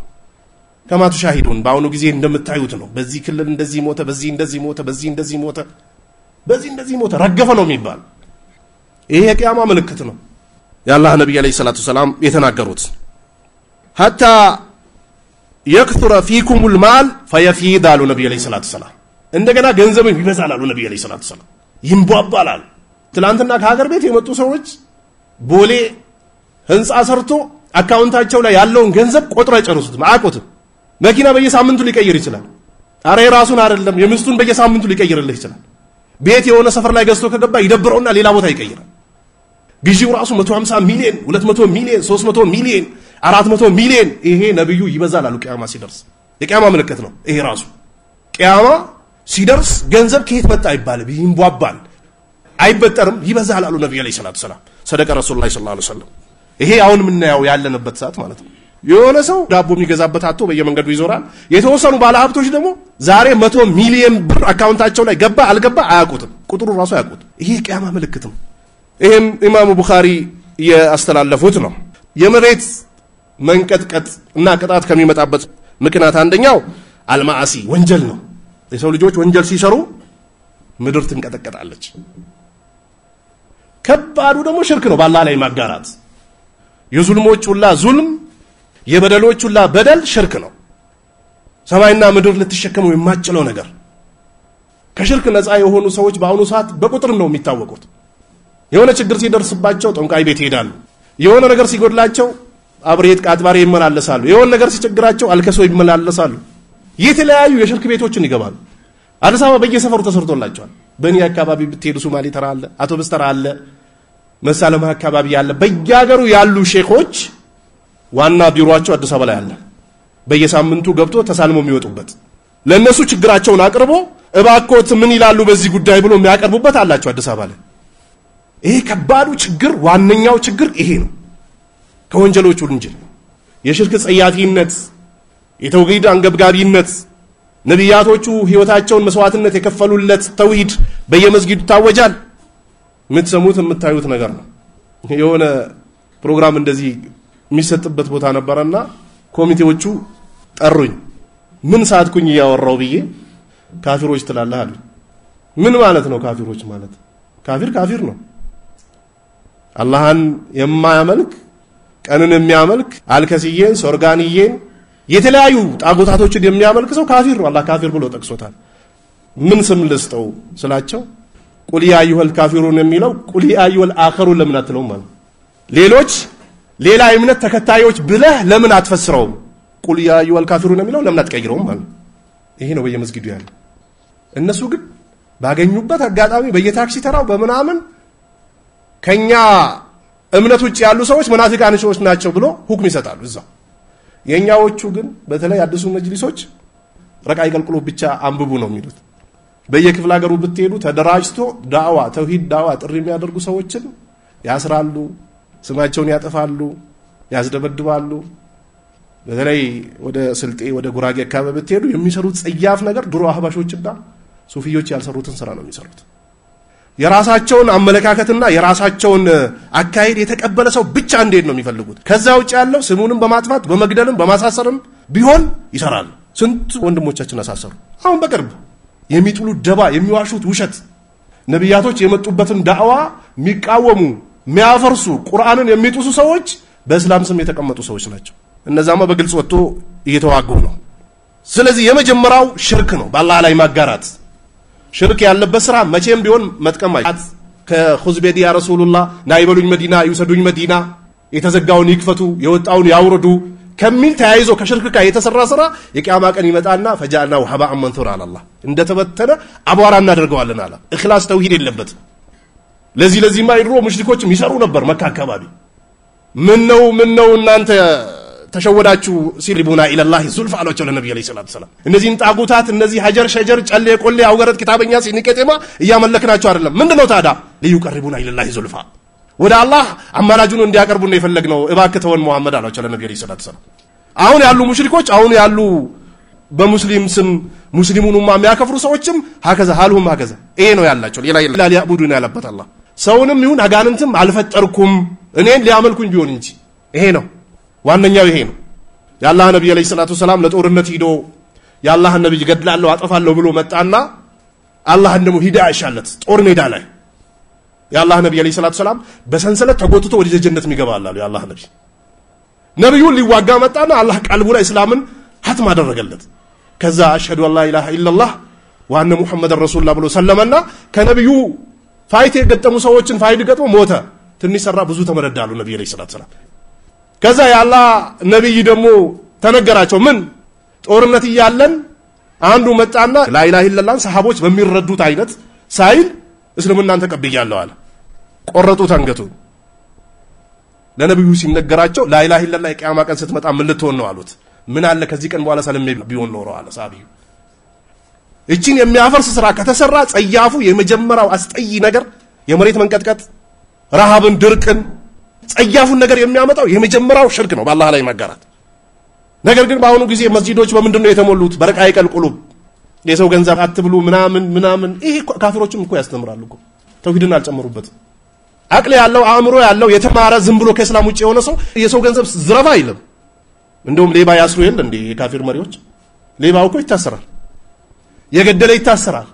ከማቱ ሻሂዱን በአሁኑ ጊዜ እንደምታዩት ነው። በዚህ ክልል እንደዚህ ሞተ፣ በዚህ እንደዚህ ሞተ፣ በዚህ እንደዚህ ሞተ፣ በዚህ እንደዚህ ሞተ፣ ረገፈ ነው የሚባል። ይሄ የቂያማ ምልክት ነው የአላህ ነብይ አለይሂ ሰላቱ ሰላም የተናገሩት። حتى يكثر فيكم المال فيفيض على النبي عليه الصلاه والسلام እንደገና ገንዘብ ይበዛል አሉ ነብዩ አለይሂ ሰላቱ ሰላም ይንቧባላል ትላንትና ከሀገር ቤት የመጡ ሰዎች ቦሌ ህንጻ ሰርቶ አካውንታቸው ላይ ያለውን ገንዘብ ቆጥረው አይጨርሱትም አያውቁትም መኪና በየሳምንቱ ሊቀይር ይችላል አረ የራሱን አይደለም የምስቱን በየሳምንቱ ሊቀይርልህ ይችላል ቤት የሆነ ሰፈር ላይ ገዝቶ ከገባ ይደብረውና ሌላ ቦታ ይቀይራል ግዢው ራሱ 150 ሚሊዮን 200 ሚሊዮን 300 ሚሊዮን 400 ሚሊዮን ይሄ ነብዩ ይበዛል አሉ ቂያማ ሲደርስ የቂያማ ምልክት ነው ይሄ ራሱ ቂያማ ሲደርስ ገንዘብ ከየት መጣ ይባል ይንቧባል አይበጠርም ይበዛል አሉ ነብዩ አለይሂ ሰላቱ ሰላም ሰደቀ ረሱላህ ሰለላሁ ዐለይሂ ወሰለም ይሄ አሁን ምን ነው ያለንበት ሰዓት ማለት ነው የሆነ ሰው ዳቦ የሚገዛበት አጥቶ በየመንገዱ ይዞራል የተወሰኑ ባለ ሀብቶች ደግሞ ዛሬ 100 ሚሊዮን ብር አካውንታቸው ላይ ገባ አልገባ አያውቁትም ቁጥሩ ራሱ አያውቁት ይሄ ቂያማ ምልክት ነው ይሄም ኢማሙ ቡኻሪ ያስተላለፉት ነው የመሬት መንቀጥቀጥ እና ቅጣት ከሚመጣበት ምክንያት አንደኛው አልማዓሲ ወንጀል ነው የሰው ልጆች ወንጀል ሲሰሩ ምድር ትንቀጠቀጣለች ከባዱ ደግሞ ሽርክ ነው በአላህ ላይ ማጋራት የዙልሞች ሁላ ዙልም የበደሎች ሁላ በደል ሽርክ ነው ሰማይና ምድር ልትሸከመው የማይችለው ነገር ከሽርክ ነፃ የሆኑ ሰዎች በአሁኑ ሰዓት በቁጥር ነው የሚታወቁት የሆነ ችግር ሲደርስባቸው ጠንቋይ ቤት ይሄዳሉ የሆነ ነገር ሲጎድላቸው አብሬት ቃጥባሬ ይመላለሳሉ የሆነ ነገር ሲቸግራቸው አልከሶ ይመላለሳሉ የተለያዩ የሽርክ ቤቶችን ይገባሉ አዲስ አበባ በየሰፈሩ ተሰርቶላቸዋል በእኔ አካባቢ ብትሄዱ ሶማሌ ተራ አለ አውቶቡስ ተራ አለ መሳለማ አካባቢ ያለ በየሀገሩ ያሉ ሼኾች ዋና ቢሮአቸው አዲስ አበባ ላይ አለ በየሳምንቱ ገብቶ ተሳልሞ የሚወጡበት ለነሱ ችግራቸውን አቅርቦ እባኮት ምን ይላሉ በዚህ ጉዳይ ብሎ የሚያቀርቡበት አላቸው አዲስ አበባ ላይ ይሄ ከባዱ ችግር ዋነኛው ችግር ይሄ ነው ከወንጀሎች ወንጀል የሽርክ ጸያፊነት የተውሂድ አንገብጋቢነት ነብያቶቹ ህይወታቸውን መስዋዕትነት የከፈሉለት ተውሂድ በየመስጊዱ ታወጃል ምትሰሙት የምታዩት ነገር ነው የሆነ ፕሮግራም እንደዚህ የሚሰጥበት ቦታ ነበርና ኮሚቴዎቹ ጠሩኝ ምን ሳትኩኝ ያወራው ብዬ ካፊሮች ትላለህ አሉ ምን ማለት ነው ካፊሮች ማለት ካፊር ነው አላህን የማያመልክ ቀንን የሚያመልክ አልከሲየን ሶርጋንየን የተለያዩ ጣዖታቶችን የሚያመልክ ሰው ካፊር ነው አላህ ካፊር ብሎ ጠቅሶታል ምን ስም ልስጠው ስላቸው ቁል ያ አዩሀል ካፊሩን የሚለው ቁል ያ አዩሀል አኺሩን ለምን አትለውም ማለት ሌሎች ሌላ እምነት ተከታዮች ብለህ ለምን አትፈስረውም ቁል ያ አዩሀል ካፊሩን የሚለው ለምን አትቀይረውም ማለት ይሄ ነው በየመስጊዱ ያለው እነሱ ግን ባገኙበት አጋጣሚ በየታክሲ ተራው በመናምን ከኛ እምነት ውጭ ያሉ ሰዎች ሙናፊቃን ሰዎች ናቸው ብሎ ሁክም ይሰጣሉ እዛው የኛዎቹ ግን በተለይ አዲሱ መጅሊሶች ረቃይ ቀልቅሎ ብቻ አንብቡ ነው የሚሉት በየክፍለ ሀገሩ ብትሄዱ ተደራጅቶ ዳዋ ተውሂድ ዳዋ ጥሪ የሚያደርጉ ሰዎችን ያስራሉ ስማቸውን ያጠፋሉ ያስደበድባሉ በተለይ ወደ ስልጤ ወደ ጉራጌ አካባቢ ብትሄዱ የሚሰሩት ጸያፍ ነገር ድሮ አህባሾችና ሱፊዮች ያልሰሩትን ስራ ነው የሚሰሩት የራሳቸውን አመለካከትና የራሳቸውን አካሄድ የተቀበለ ሰው ብቻ እንዴት ነው የሚፈልጉት ከዛ ውጭ ያለው ስሙንም በማጥፋት በመግደልም በማሳሰርም ቢሆን ይሰራሉ ስንት ወንድሞቻችን አሳሰሩ አሁን በቅርብ የሚጥሉ ደባ የሚዋሹት ውሸት ነብያቶች የመጡበትን ዳዕዋ የሚቃወሙ የሚያፈርሱ ቁርአንን የሚጥሱ ሰዎች በእስላም ስም የተቀመጡ ሰዎች ናቸው እነዛማ በግልጽ ወጥቶ እየተዋጉ ነው ስለዚህ የመጀመሪያው ሽርክ ነው በአላህ ላይ ማጋራት ሽርክ ያለበት ስራ መቼም ቢሆን መጥቀም አይቻት ከኹዝቤዲ ያ ረሱላህ ናይበሉኝ መዲና ይወሰዱኝ መዲና የተዘጋውን ይክፈቱ የወጣውን ያውርዱ ከሚል ተያይዞ ከሽርክ ጋር የተሰራ ስራ የቂያማ ቀን ይመጣና ፈጃና ወሐባ መንሱር አላህ እንደተበተነ አቧራ እናደርገዋለን አለ ኢኽላስ ተውሂድ የለበት ለዚህማ ይድሮ ሙሽሪኮች ይሰሩ ነበር መካ አካባቢ ምን ነው እናንተ ተሸወዳችሁ ሲሪቡና ኢላላህ ዙልፍ አሏቸው ለነብዩ አለይሂ ሰላቱ ሰላም እነዚህን ጣጉታት እነዚህ ሀጀር ሸጀር ጨሌ ቆሌ አውገረት ኪታበኛ ሲንቀጤማ እያመለክናቸው አይደለም ምንድነው ታዳ ሊዩቀርቡና ኢላላህ ዙልፋ ወደ አላህ አማላጁን እንዲያቀርቡ ነው የፈለግነው እባክተውን መሐመድ አሏቸው ለነብዩ አለይሂ ሰላቱ ሰላም አሁን ያሉ ሙሽሪኮች አሁን ያሉ በሙስሊም ስም ሙስሊሙን ኡማ የሚያከፍሩ ሰዎችም ሀከዛ ሐሉም ሀከዛ ይሄ ነው ያላቸው ሌላ ሊያቡዱና ያለበት አላህ ሰውንም ይሁን አጋንንትም አልፈጠርኩም እኔን ሊያመልኩኝ ቢሆን እንጂ ይሄ ነው ዋነኛው ይሄ ነው ያላህ ነብዩ አለይሂ ሰላቱ ሰላም ለጦርነት ሄዶ ያላህ ነብይ ገድላለሁ አጠፋለሁ ብሎ መጣና አላህ እንደሞ ሂዳያ ይሻለት ጦር ሜዳ ላይ ያላህ ነብዩ አለይሂ ሰላቱ ሰላም በሰንሰለት ተጎትቶ ወደ ጀነት የሚገባ አላህ ያላህ ነብይ ነብዩን ሊዋጋ መጣና አላህ ቀልቡ ላይ እስላምን ሀትም አደረገለት ከዛ አሽሀዱ አን ላ ኢላሃ ኢላላህ ወአነ ሙሐመድ ረሱሉላህ ብሎ ሰለመና ከነብዩ ፋይት የገጠሙ ሰዎችን ፋይድ ገጥሞ ሞተ ትንሽ ሰራ ብዙ ተመረዳሉ ነብዩ ላይ ሰለላሁ ዐለይሂ ወሰለም ከዛ ያላህ ነብይ ደግሞ ተነገራቸው ምን ጦርነት ይያለን አንዱ መጣና ላ ኢላሃ ኢላላህ ሰሃቦች በሚረዱት አይነት ሳይል እስልምናን ተቀበያለሁ አለ ቆረጡት አንገቱን ለነብዩ ሲነገራቸው ላ ኢላሃ ኢላላህ የቂያማ ቀን ስትመጣ ምን ልትሆን ነው አሉት ምን አለ ከዚህ ቀን በኋላ ሰለሜ ቢሆን ኖሮ አለ ሳቢዩ እቺን የሚያፈርስ ስራ ከተሰራ ጸያፉ የመጀመሪያው አስጠይ ነገር የመሬት መንቀጥቀጥ ረሃብን ድርቅን ጸያፉን ነገር የሚያመጣው የመጀመሪያው ሽርክ ነው በአላህ ላይ ማጋራት ነገር ግን በአሁኑ ጊዜ መስጂዶች በምንድነው የተሞሉት በረቃይቀል ቁሉብ የሰው ገንዘብ አትብሉ ምናምን ይሄ ካፊሮችም እኮ ያስተምራሉ እኮ ተውሂድን አልጨመሩበት አቅል ያለው አእምሮ ያለው የተማረ ዝም ብሎ ከእስላም ውጪ የሆነ ሰው የሰው ገንዘብ ዝረፋ አይልም እንደውም ሌባ ያስሩ የለ እንዴ የካፊር መሪዎች ሌባው እኮ ይታሰራል የገደለ ይታሰራል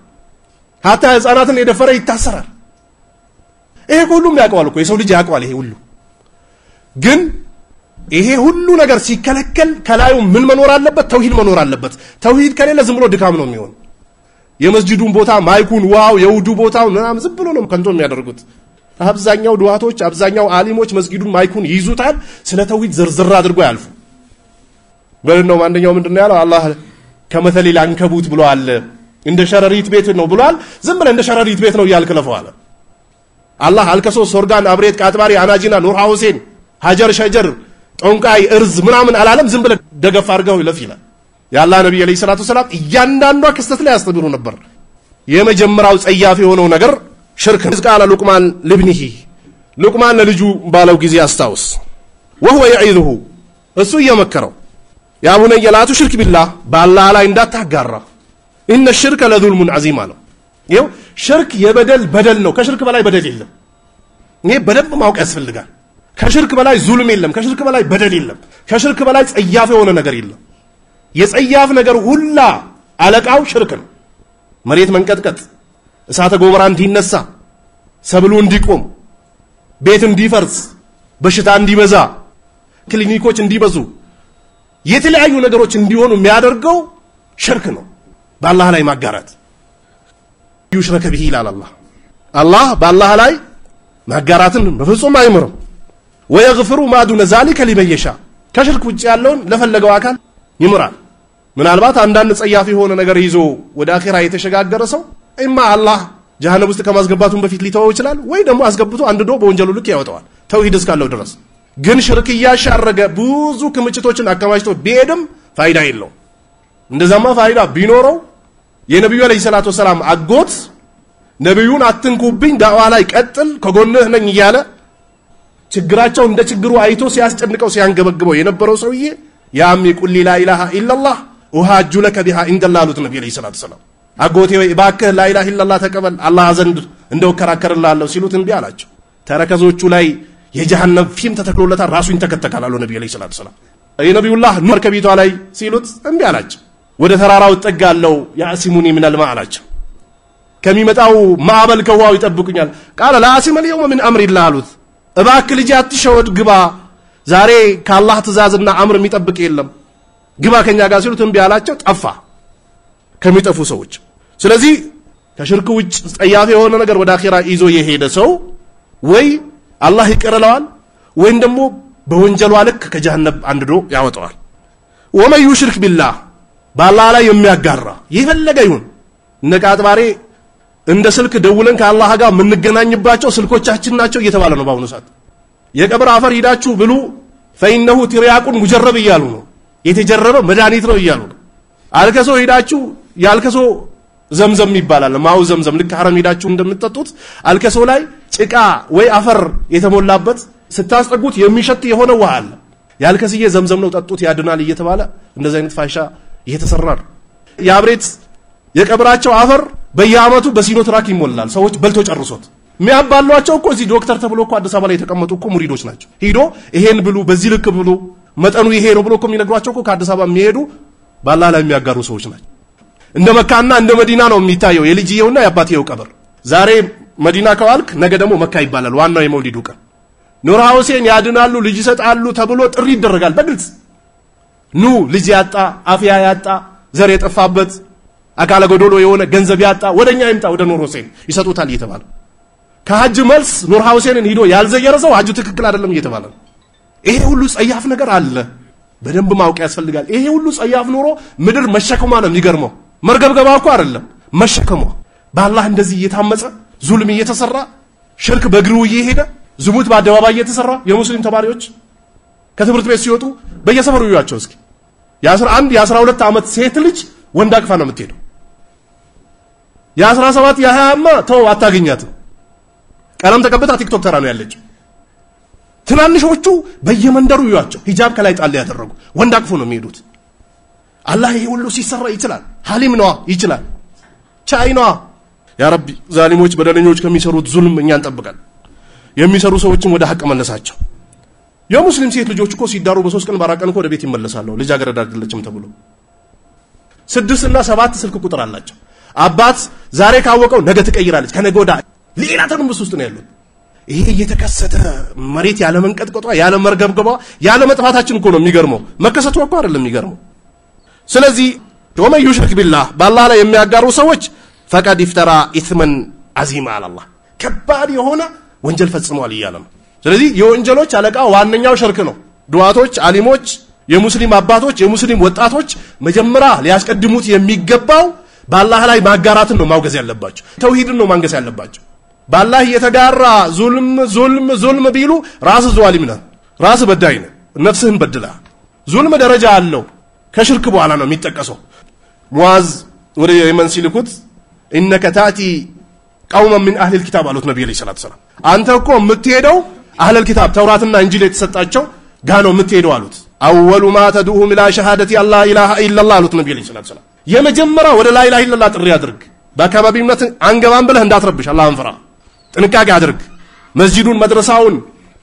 hatta ህፃናትን የደፈረ ይታሰራል ይሄ ሁሉም ያውቀዋል እኮ የሰው ልጅ ያውቀዋል ይሄ ሁሉ ግን ይሄ ሁሉ ነገር ሲከለከል ከላዩ ምን መኖር አለበት ተውሂድ መኖር አለበት ተውሂድ ከሌለ ዝም ብሎ ድካም ነው የሚሆን የመስጂዱን ቦታ ማይኩን ዋው የውዱ ቦታው ምናምን ዝም ብሎ ነው ከንቶ የሚያደርጉት አብዛኛው ዱዓቶች አብዛኛው ዓሊሞች መስጊዱን ማይኩን ይይዙታል ስለ ተውሂድ ዝርዝር አድርጎ ያልፉ በእነው አንደኛው ምንድነው ያለው አላህ ከመተሊ ላንከቡት ብሏል እንደ ሸረሪት ቤት ነው ብሏል ዝም ብለ እንደ ሸረሪት ቤት ነው ያልከለፈው አለ አላህ አልከሶ ሶርጋን አብሬት ቃጥባሪ አናጂና ኑር ሁሴን ሀጀር ሸጀር ጦንቃይ እርዝ ምናምን አላለም ዝም ብለ ደገፍ አርገው ይለፊላል ያላህ ነብዩ አለይሂ ሰላቱ ሰላም እያንዳንዷ ክስተት ላይ ያስተምሩ ነበር የመጀመሪያው ጸያፍ የሆነው ነገር ሽርክ ቃል ሉቅማን ለብኒሂ ሉቅማን ለልጁ ባለው ጊዜ አስታውስ وهو يعيذه እሱ እየመከረው ያ ቡነየ ላ ትሽርክ ቢላህ በአላህ ላይ እንዳታጋራ ان الشرك لظلم عظيم አለው ይሄው ሽርክ የበደል ነው ከሽርክ በላይ በደል የለም ይሄ በደንብ ማወቅ ያስፈልጋል ከሽርክ በላይ ዙልም የለም ከሽርክ በላይ በደል የለም ከሽርክ በላይ ጸያፍ የሆነ ነገር የለም የጸያፍ ነገር ሁላ አለቃው ሽርክ ነው መሬት መንቀጥቀጥ እሳተ ገሞራ እንዲነሳ ሰብሉ እንዲቆም ቤት እንዲፈርስ በሽታ እንዲበዛ ክሊኒኮች እንዲበዙ የተለያዩ ነገሮች እንዲሆኑ የሚያደርገው ሽርክ ነው በአላህ ላይ ማጋራት ይሽረከ ቢሂ ኢላላህ አላህ በአላህ ላይ ማጋራትን በፍጹም አይምርም ወይغفሩ ما دون ذلك لمن يشاء ከሽርክ ውጪ ያለውን ለፈለገው አካል ይምራል ምናልባት አንዳንድ ጸያፍ የሆነ ነገር ይዞ ወደ አኺራ የተሸጋገረ ሰው ኢማ አላህ ጀሃነም ውስጥ ከማስገባቱን በፊት ሊተወው ይችላል ወይ ደግሞ አስገብቶ አንድዶ በወንጀሉ ልክ ያወጣዋል ተውሂድ እስካለው ድረስ ግን ሽርክ ያሻረገ ብዙ ክምችቶችን አከማችቶ ቢሄድም ፋይዳ የለውም እንደዛማ ፋይዳ ቢኖረው የነብዩ አለይሂ ሰላቱ ሰላም አጎት ነብዩን አትንኩብኝ ዳዋ ላይ ቀጥል ከጎንህ ነኝ ይያለ ችግራቸው እንደ ችግሩ አይቶ ሲያስጨንቀው ሲያንገበግበው የነበረው ሰውዬ ያም ይቁል ላ ኢላሃ ኢላላህ ወሃጁ ለከ ቢሃ ኢንደላሉት ነብዩ አለይሂ ሰላቱ ሰላም አጎቴ ወይ ባከህ ላ ኢላሃ ኢላላህ ተቀበል አላህ ዘንድ እንደው ከራከርላለሁ ሲሉት እንቢ አላቸው ተረከዞቹ ላይ የጀሃነም ፊም ተተክሎለታ ራሱ ይንተከተካል አሉ ነብዩ አለይሂ ሰላቱ ሰላም የነብዩላህ ኑር ከቢቷ ላይ ሲሉት እንቢ አላቸው ወደ ተራራው ጠጋለው ያሲሙኒ ሚነል ማ አላቸው ከሚመጣው ማዕበል ከዋው ይጠብቁኛል ቃል ላ አሲመ اليوم من امر الله አሉት እባክህ ልጅ አትሸወድ ግባ ዛሬ ከአላህ ትእዛዝና አምር የሚጠብቅ የለም ግባ ከኛ ጋር ሲሉት እንቢ አላቸው ጠፋ ከሚጠፉ ሰዎች ስለዚህ ከሽርክ ውጭ ጸያፍ የሆነ ነገር ወደ አኺራ ይዞ የሄደ ሰው ወይ አላህ ይቀርለዋል ወይ ደግሞ በወንጀሉ ልክ ከጀሃነም አንድዶ ያወጣዋል ወመን ይሽርክ ቢላህ በአላህ ላይ የሚያጋራ ይፈልገ ይሁን ነቃጥባሬ እንደ ስልክ ደውለን ከአላህ ጋር ምንገናኝባቸው ስልኮቻችን ናቸው እየተባለ ነው ባሁኑ ሰዓት የቀብር አፈር ሂዳችሁ ብሉ فإنه ترياق مجرب ይያሉ ነው የተጀረበ መድኃኒት ነው ይያሉ አልከሶ ሂዳችሁ ያልከሶ ዘምዘም ይባላል ማው ዘምዘም ልክ ሐረም ሂዳችሁ እንደምትጠጡት አልከሶ ላይ ጭቃ ወይ አፈር የተሞላበት ስታስጠጉት የሚሸት የሆነ ውሃ አለ ያልከስዬ ዘምዘም ነው ጠጡት ያድናል እየተባለ እንደዛ አይነት ፋሻ እየተሰራ ነው ያብሬት የቀብራቸው አፈር በየአመቱ በሲኖ ትራክ ይሞላል ሰዎች በልቶ ጨርሶት የሚያባሏቸው እኮ እዚህ ዶክተር ተብሎ እኮ አዲስ አበባ ላይ የተቀመጡ እኮ ሙሪዶች ናቸው ሂዶ ይሄን ብሉ በዚህ ልክ ብሉ መጠኑ ይሄ ነው ብሎ እኮ የሚነግሯቸው እኮ ከአዲስ አበባ የሚሄዱ ባላህ ላይ የሚያጋሩ ሰዎች ናቸው እንደ መካና እንደ መዲና ነው የሚታየው የልጅየውና ያባትየው ቀብር ዛሬ መዲና ከዋልክ ነገ ደግሞ መካ ይባላል ዋናው የመውሊዱ ቀን ኑር ሁሴን ያድናሉ ልጅ ይሰጣሉ ተብሎ ጥሪ ይደረጋል በግልጽ ኑ ልጅ ያጣ አፍያ ያጣ ዘር የጠፋበት አካለ ጎዶሎ የሆነ ገንዘብ ያጣ ወደኛ ይምጣ ወደ ኑር ሁሴን ይሰጡታል እየተባለ ከሐጅ መልስ ኑር ሁሴንን ሄዶ ያልዘየረሰው ሐጁ ትክክል አይደለም እየተባለ ይሄ ሁሉ ጸያፍ ነገር አለ በደንብ ማወቅ ያስፈልጋል ይሄ ሁሉ ጸያፍ ኑሮ ምድር መሸከሟ ነው የሚገርመው መርገብገባ እኮ አይደለም መሸከሟ በአላህ እንደዚህ እየታመጸ ዙልም እየተሰራ ሽርክ በግሩ እየሄደ ዝሙት በአደባባይ እየተሰራ የሙስሊም ተማሪዎች ከትምህርት ቤት ሲወጡ በየሰፈሩ ይያቸው እስኪ የ11 የ12 ዓመት ሴት ልጅ ወንድ አቅፋ ነው የምትሄደው የ17 የ20ማ ተው አታገኛት ቀለም ተቀብታ ቲክቶክ ተራ ነው ያለችው ትናንሾቹ በየመንደሩ ይያቸው ሂጃብ ከላይ ጣል ያደረጉ ወንድ አቅፎ ነው የሚሄዱት አላህ ይሄ ሁሉ ሲሰራ ይችላል ሐሊም ነው ይችላል ቻይ ነው ያ ረቢ ዛሊሞች በደለኞች ከሚሰሩት ዙልም እኛን ጠብቀን የሚሰሩ ሰዎችን ወደ ሐቅ መለሳቸው የሙስሊም ሴት ልጆች እኮ ሲዳሩ በ3 ቀን በ4 ቀን ወደ ቤት ይመለሳሉ ልጅ አገረድ አይደለችም ተብሎ 6 እና 7 ስልክ ቁጥር አላቸው አባት ዛሬ ካወቀው ነገ ትቀይራለች ከነገ ወዳ ሌላ ትርምስ ውስጥ ነው ያሉት ይሄ እየተከሰተ መሬት ያለ መንቀጥቀጧ ያለ መርገብገቧ ያለ መጥፋታችን እኮ ነው የሚገርመው መከሰቱ እኮ አይደለም የሚገርመው ስለዚህ ወመን ይሽርክ ቢላህ በአላህ ላይ የሚያጋሩ ሰዎች ፈቀድ ይፍተራ ኢስመን አዚማ አላህ ከባድ የሆነ ወንጀል ፈጽመዋል ይያለም ስለዚህ የወንጀሎች አለቃ ዋንኛው ሽርክ ነው ዱዓቶች አሊሞች የሙስሊም አባቶች የሙስሊም ወጣቶች መጀመሪያ ሊያስቀድሙት የሚገባው በአላህ ላይ ማጋራትን ነው ማውገዝ ያለባቸው ተውሂድን ነው ማንገስ ያለባቸው በአላህ የተጋራ ዙልም ቢሉ ራስ ዟሊም ነህ ራስ በዳይ ነህ ነፍስህን በድላ ዙልም ደረጃ አለው ከሽርክ በኋላ ነው የሚጠቀሰው ሙአዝ ወደ የመን ሲልኩት انك تاتي قوما من اهل الكتاب قالوا النبي عليه الصلاه والسلام አንተ እኮ የምትሄደው اهل الكتاب ተውራትና እንጂል የተሰጣቸው ጋር ነው የምትሄደው አሉት اول ما تدعوهم الى شهاده الله اله الا الله አሉት النبي عليه الصلاه والسلام የመጀመሪያው ወደ لا اله الا الله ጥሪ አድርግ በአካባቢነት አንገባም ብለህ እንዳትረብሽ አላህን ፍራ ጥንቃቄ አድርግ መስጂዱን መድረሳውን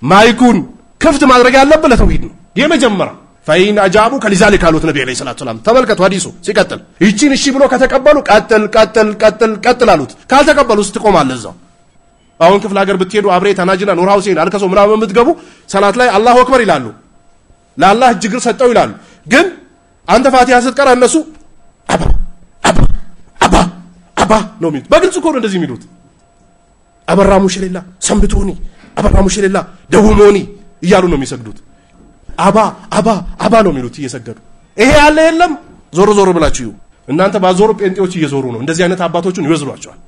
ማይኩን ክፍት ማድረግ ያለበት ለተውሂድ ነው የመጀመሪያው فاين اجابوا كذلك قالوا النبي عليه الصلاه والسلام ተመልከቱ ሐዲሱ ሲቀጥል ይቺን እሺ ብሎ ከተቀበሉ ቀጥል አሉት ካልተቀበሉ ስትቆማለ እዛው አሁን ክፍለ ሀገር ብትሄዱ አብሬ ተናጅና ኑር ሁሴን አልከሶ ምናምን የምትገቡ ሰላት ላይ አላሁ አክበር ይላሉ ለአላህ እጅግር ሰጠው ይላሉ ግን አንተ ፋቲሃ ስትቀራ እነሱ አባ ነው የሚሉት በግልጽ እኮ ነው እንደዚህ የሚሉት አበራሙ ሸለላ ሰምብቶኒ አበራሙ ሸለላ ደውሞኒ እያሉ ነው የሚሰግዱት አባ ነው የሚሉት እየሰገዱ ይሄ ያለ የለም ዞሮ ብላችሁ እናንተ ባዞሩ ጴንጤዎች እየዞሩ ነው እንደዚህ አይነት አባቶችን ይወዝሯቸዋል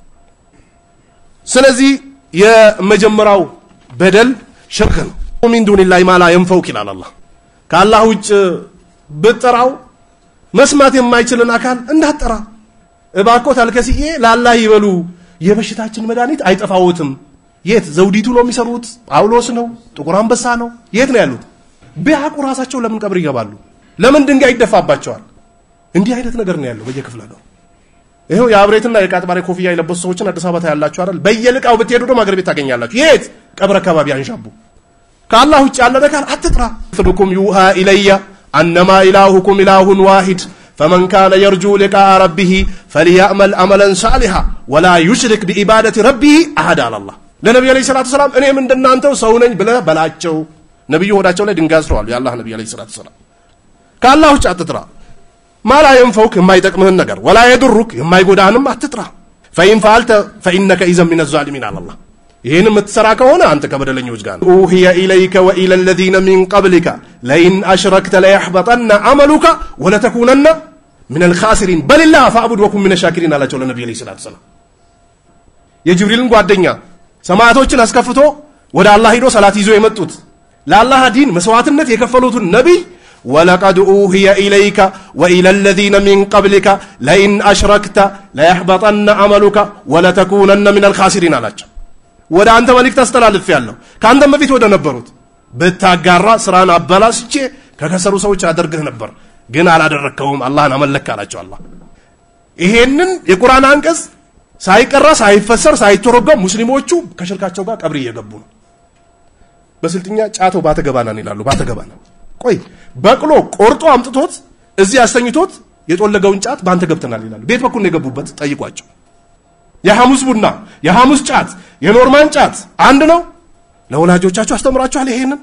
ስለዚህ የመጀመሪያው በደል ሽርክ ነው ሚን ዱንላሂ ማላ ينفوك ይላል አላህ ከአላህ ውጭ ብትጠራው መስማት የማይችልን አካል እንዳትጠራ እባክዎ ታልከሲዬ ለአላህ ይበሉ የበሽታችን መድኃኒት አይጠፋውትም የት ዘውዲቱ ነው የሚሰሩት ጳውሎስ ነው ጥቁር አንበሳ ነው የት ነው ያሉት ቢያቁ ራሳቸው ለምን ቀብር ይገባሉ ለምን ድንጋይ ይደፋባቸዋል እንዲህ አይነት ነገር ነው ያለው በየክፍለ ነው ይሄው የአብሬትና የቃጥባሬ ኮፍያ የለበሱ ሰዎችን አዲስ አበባ ያላችሁ አይደል በየልቃው ብትሄዱ ደግሞ አገር ቤት ታገኛላችሁ የት ቀብር አካባቢ አንሻቡ ከአላህ ውጭ ያለ ነገር አትጥራ ፍዱኩም ዩሃ ኢለያ انما الهكم اله واحد فمن كان يرجو لقاء ربه فليعمل عملا صالحا ولا يشرك بعباده ربه احد على الله ለነብዩ አለይሂ ሰላቱ ሰላም እኔም እንደናንተው ሰው ነኝ ብለ በላቸው ነብዩ ወዳቸው ላይ ድንጋይ አስረዋል የአላህ ነብዩ አለይሂ ሰላቱ ሰላም ከአላህ ውጭ አትጥራ ማላ ينفوك የማይጠቅምህን ነገር ولا يضرك የማይጎዳንም አትጥራ فإن فعلت فإنك إذا من الظالمين على الله ይሄን የምትሰራ ከሆነ አንተ ከበደለኞች ጋር أوحي إليك وإلى الذين من قبلك لئن أشركت ليحبطن عملك ولتكونن من الخاسرين بل الله فاعبد وكن من الشاكرين አላቸው ለነብዩ አለይሂ ሰላቱ ሰላም የጅብሪልን ጓደኛ ሰማያቶችን አስከፍቶ ወደ አላህ ሄዶ ሰላት ይዞ የመጡት ለአላህ ዲን መስዋዕትነት የከፈሉትን ነብይ ولقد أوحي إليك وإلى الذين من قبلك لئن أشركت ليحبطن عملك ولتكونن من الخاسرين አላቸው ወደ አንተ መልእክት አስተላልፍ ያለው ካንተም በፊት ወደ ነበሩት በታጋራ ስራን አበላሽቼ ከከሰሩ ሰዎች አደርግህ ነበር ግን አላደረከውም አላህን አመለክ አላቸው አላህ ይሄንን የቁርአን አንቀጽ ሳይቀራ ሳይፈሰር ሳይተረጎም ሙስሊሞቹ ከሽርካቸው ጋር ቀብር እየገቡ ነው በስልጥኛ ጫቶ ባተገባናን ይላሉ ባተገባና ቆይ በቅሎ ቆርጦ አምጥቶት እዚህ አስተኝቶት የጦለገውን ጫት ባንተ ገብተናል ይላሉ ቤት በኩል ነው የገቡበት ጠይቋቸው የሐሙስ ቡና የሐሙስ ጫት የኖርማን ጫት አንድ ነው ለወላጆቻችሁ አስተምራችኋል ይሄንን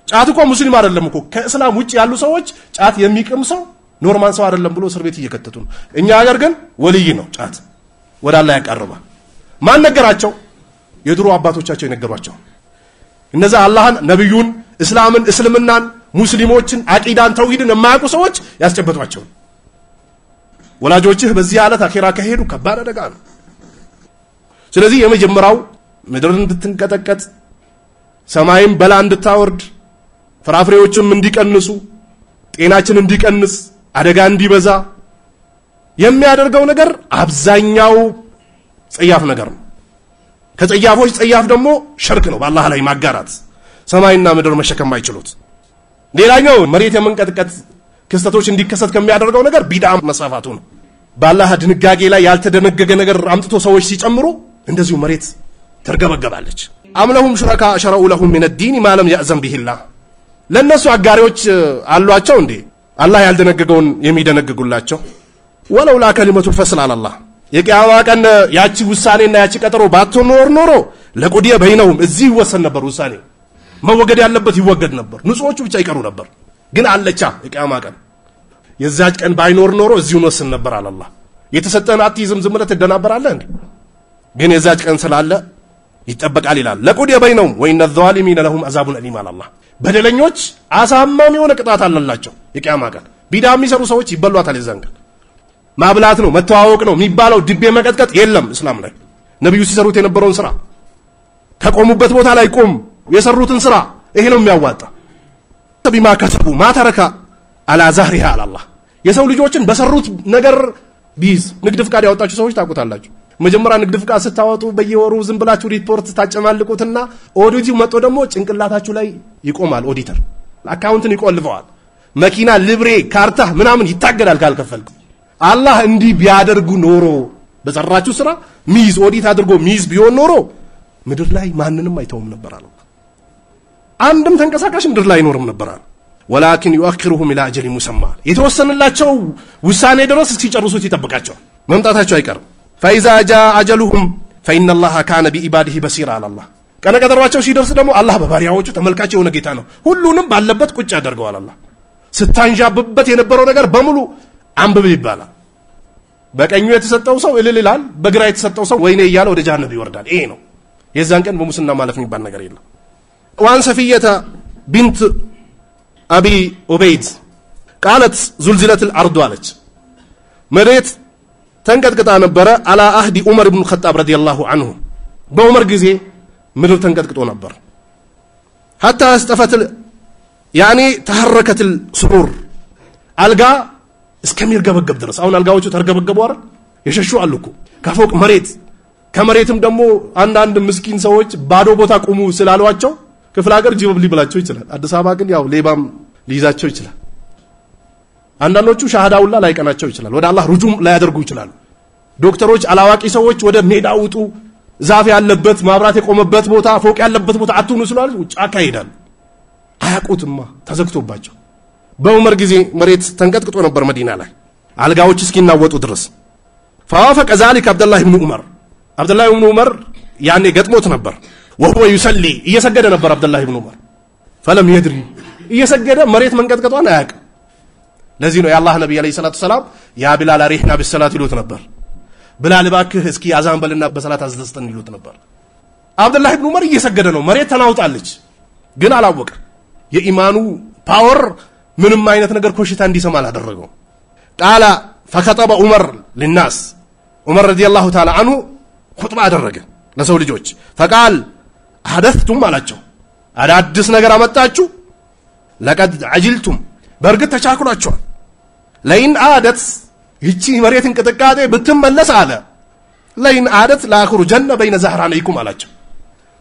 ጫት እኮ ሙስሊም አይደለም እኮ ከእስላም ውጪ ያሉ ሰዎች ጫት የሚቅም ሰው ኖርማል ሰው አይደለም ብሎ እስር ቤት እየከተቱ ነው እኛ ሀገር ግን ወልይ ነው ጫት ወደ አላህ ያቀርባ ማን ነገራቸው የድሮ አባቶቻቸው የነገሯቸው እነዛ አላህን ነብዩን እስላምን እስልምናን ሙስሊሞችን አቂዳን ተውሂድን የማያውቁ ሰዎች ያስጨበጧቸው ወላጆችህ በዚህ ዓለት አኺራ ከሄዱ ከባድ አደጋ ነው ስለዚህ የመጀመሪያው ምድርን እንድትንቀጠቀጥ ሰማይም በላ እንድታወርድ ፍራፍሬዎችም እንዲቀንሱ ጤናችን እንዲቀንስ አደጋ እንዲበዛ የሚያደርገው ነገር አብዛኛው ጸያፍ ነገር ነው ከጸያፎች ጸያፍ ደግሞ ሽርክ ነው በአላህ ላይ ማጋራት ሰማይና ምድር መሸከም አይችሉት ሌላኛው መሬት የመንቀጥቀጥ ክስተቶች እንዲከሰት ከሚያደርገው ነገር ቢድዓ መስፋፋቱ ነው በአላህ ድንጋጌ ላይ ያልተደነገገ ነገር አምጥቶ ሰዎች ሲጨምሩ እንደዚሁ መሬት ተርገበገባለች አምለሁም ሹረካ ሸረዑ ለሁም ሚን الدين ما لم يأذن به الله ለነሱ አጋሪዎች አሏቸው እንዴ አላህ ያልደነገገውን የሚደነግጉላቸው ወለውላ ከሊመቱ ፈስል አላህ የቂያማ ቀን ያቺ ውሳኔና ያቺ ቀጠሮ ባትኖር ኖሮ ለቁዲየ በይነውም እዚህ ይወሰን ነበር ውሳኔ መወገድ ያለበት ይወገድ ነበር ንጹዎቹ ብቻ ይቀሩ ነበር ግን አለቻ የቂያማ ቀን የዛች ቀን ባይኖር ኖሮ እዚሁ ወሰን ነበር አላህ የተሰጠን አትይዝም ዝም ብለህ ትደናበራለህ እንዴ ግን የዛች ቀን ስላለ ይተበቃል ይላል ለቁዲየ በይነውም ወይነ الظالمين لهم عذاب أليم አላህ በደለኞች አሳማሚ የሆነ ቅጣት አለላቸው የቂያማ ቀን ቢዳ የሚሰሩ ሰዎች ይበሏታል የዛን ቀን ማብላት ነው መተዋወቅ ነው የሚባለው ድቤ መቀጥቀጥ የለም እስላም ላይ ነብዩ ሲሰሩት የነበረውን ስራ ከቆሙበት ቦታ ላይ ቆም የሰሩትን ስራ ይሄ ነው የሚያዋጣ ተቢማ ከሰቡ ማተረካ على ظهرها على الله የሰው ልጆችን በሰሩት ነገር ቢዝ ንግድ ፍቃድ ያወጣችሁ ሰዎች ታውቁታላችሁ መጀመሪያ ንግድ ፍቃድ ስታወጡ በየወሩ ዝም ብላችሁ ሪፖርት ታጨማልቁትና ኦዲቲው መጥቶ ደግሞ ጭንቅላታችሁ ላይ ይቆማል ኦዲተር አካውንትን ይቆልፈዋል መኪና ልብሬ ካርታ ምናምን ይታገዳል ካልከፈልኩ አላህ እንዲህ ቢያደርጉ ኖሮ በሰራችሁ ስራ ሚዝ ኦዲት አድርጎ ሚዝ ቢሆን ኖሮ ምድር ላይ ማንንም አይተውም ነበር አለ አንድም ተንቀሳቃሽ ምድር ላይ አይኖርም ነበር አለ ولكن يؤخرهم الى اجل مسمى የተወሰነላቸው ውሳኔ ድረስ ሲጨርሱት ይተበቃቸው መምጣታቸው አይቀርም فاذا جاء اجلهم فان الله كان بعباده بصيرا على الله ቀነ ቀጠሯቸው ሲደርስ ደግሞ አላህ በባሪያዎቹ ተመልካች የሆነ ጌታ ነው ሁሉንም ባለበት ቁጭ ያደርገዋል አላህ ስታንጃብበት የነበረው ነገር በሙሉ አንብብ ይባላል በቀኙ የተሰጠው ሰው እልል ይላል በግራ የተሰጠው ሰው ወይኔ ይያለ ወደ ጀሃነም ይወርዳል ይሄ ነው የዛን ቀን በሙስና ማለፍ የሚባል ነገር የለም وان صفيه بنت ابي عبيد قالت زلزلت الارض علت መሬት ተንቀጥቅጣ ነበር على عهد عمر بن الخطاب رضي الله عنه በዑመር ጊዜ ምድር ተንቀጥቅጦ ነበር حتى استفت يعني تحركت السرور አልጋ እስከሚርገበገብ ድረስ አሁን አልጋዎቹ ተርገበገቡ አይደል የሸሹ አሉኩ ከፎቅ መሬት ከመሬትም ደግሞ አንድ ምስኪን ሰዎች ባዶ ቦታ ቆሙ ስላሏቸው ክፍለ ሀገር ጅብ ሊብላቸው ይችላል አዲስ አበባ ግን ያው ሌባም ሊይዛቸው ይችላል አንዳንዶቹ ሻሃዳውላ ላይቀናቸው ይችላል ወደ አላህ ሩጁም ላያደርጉ ይችላል ዶክተሮች አላዋቂ ሰዎች ወደ ሜዳ ውጡ ዛፍ ያለበት ማብራት የቆመበት ቦታ ፎቅ ያለበት ቦታ አትኑ ስላሉ ጫካ ይሄዳል አያቁትማ ተዘግቶባቸው በዑመር ጊዜ መሬት ተንቀጥቅጦ ነበር መዲና ላይ አልጋዎች እስኪናወጡ ድረስ فوافق ذلك عبد الله بن عمر ያኔ ገጥሞት ነበር وهو يصلي እየሰገደ ነበር عبد الله بن عمر فلم يدري እየሰገደ መሬት መንቀጥቀጧን አያውቅ ለዚህ ነው የአላህ ነብይ አለይሂ ሰላቱ ሰላም ያ ቢላል አሪህና በሰላት ይሉት ነበር ቢላል ባክህ እስኪ አዛን በልና በሰላት አዝደስተን ይሉት ነበር አብዱላህ ኢብኑ ዑመር እየሰገደ ነው መሬት ተናውጣለች ግን አላወቀ የኢማኑ ፓወር ምንም አይነት ነገር ኮሽታ እንዲሰማ አላደረገው ቃላ فخطب عمر للناس عمر رضي الله تعالى عنه خطبه አደረገ ለሰው ልጆች فقال حدثتم አላቸው አዳዲስ ነገር አመጣችሁ لقد عجلتم በርግጥ ተቻኩላችኋል ለይን አደት ይቺ መሬት እንቅጥቃጤ ብትመለስ አለ ለይን አደት ላአخሩ ጀነ በይነ ዘህራነይኩም አላቸው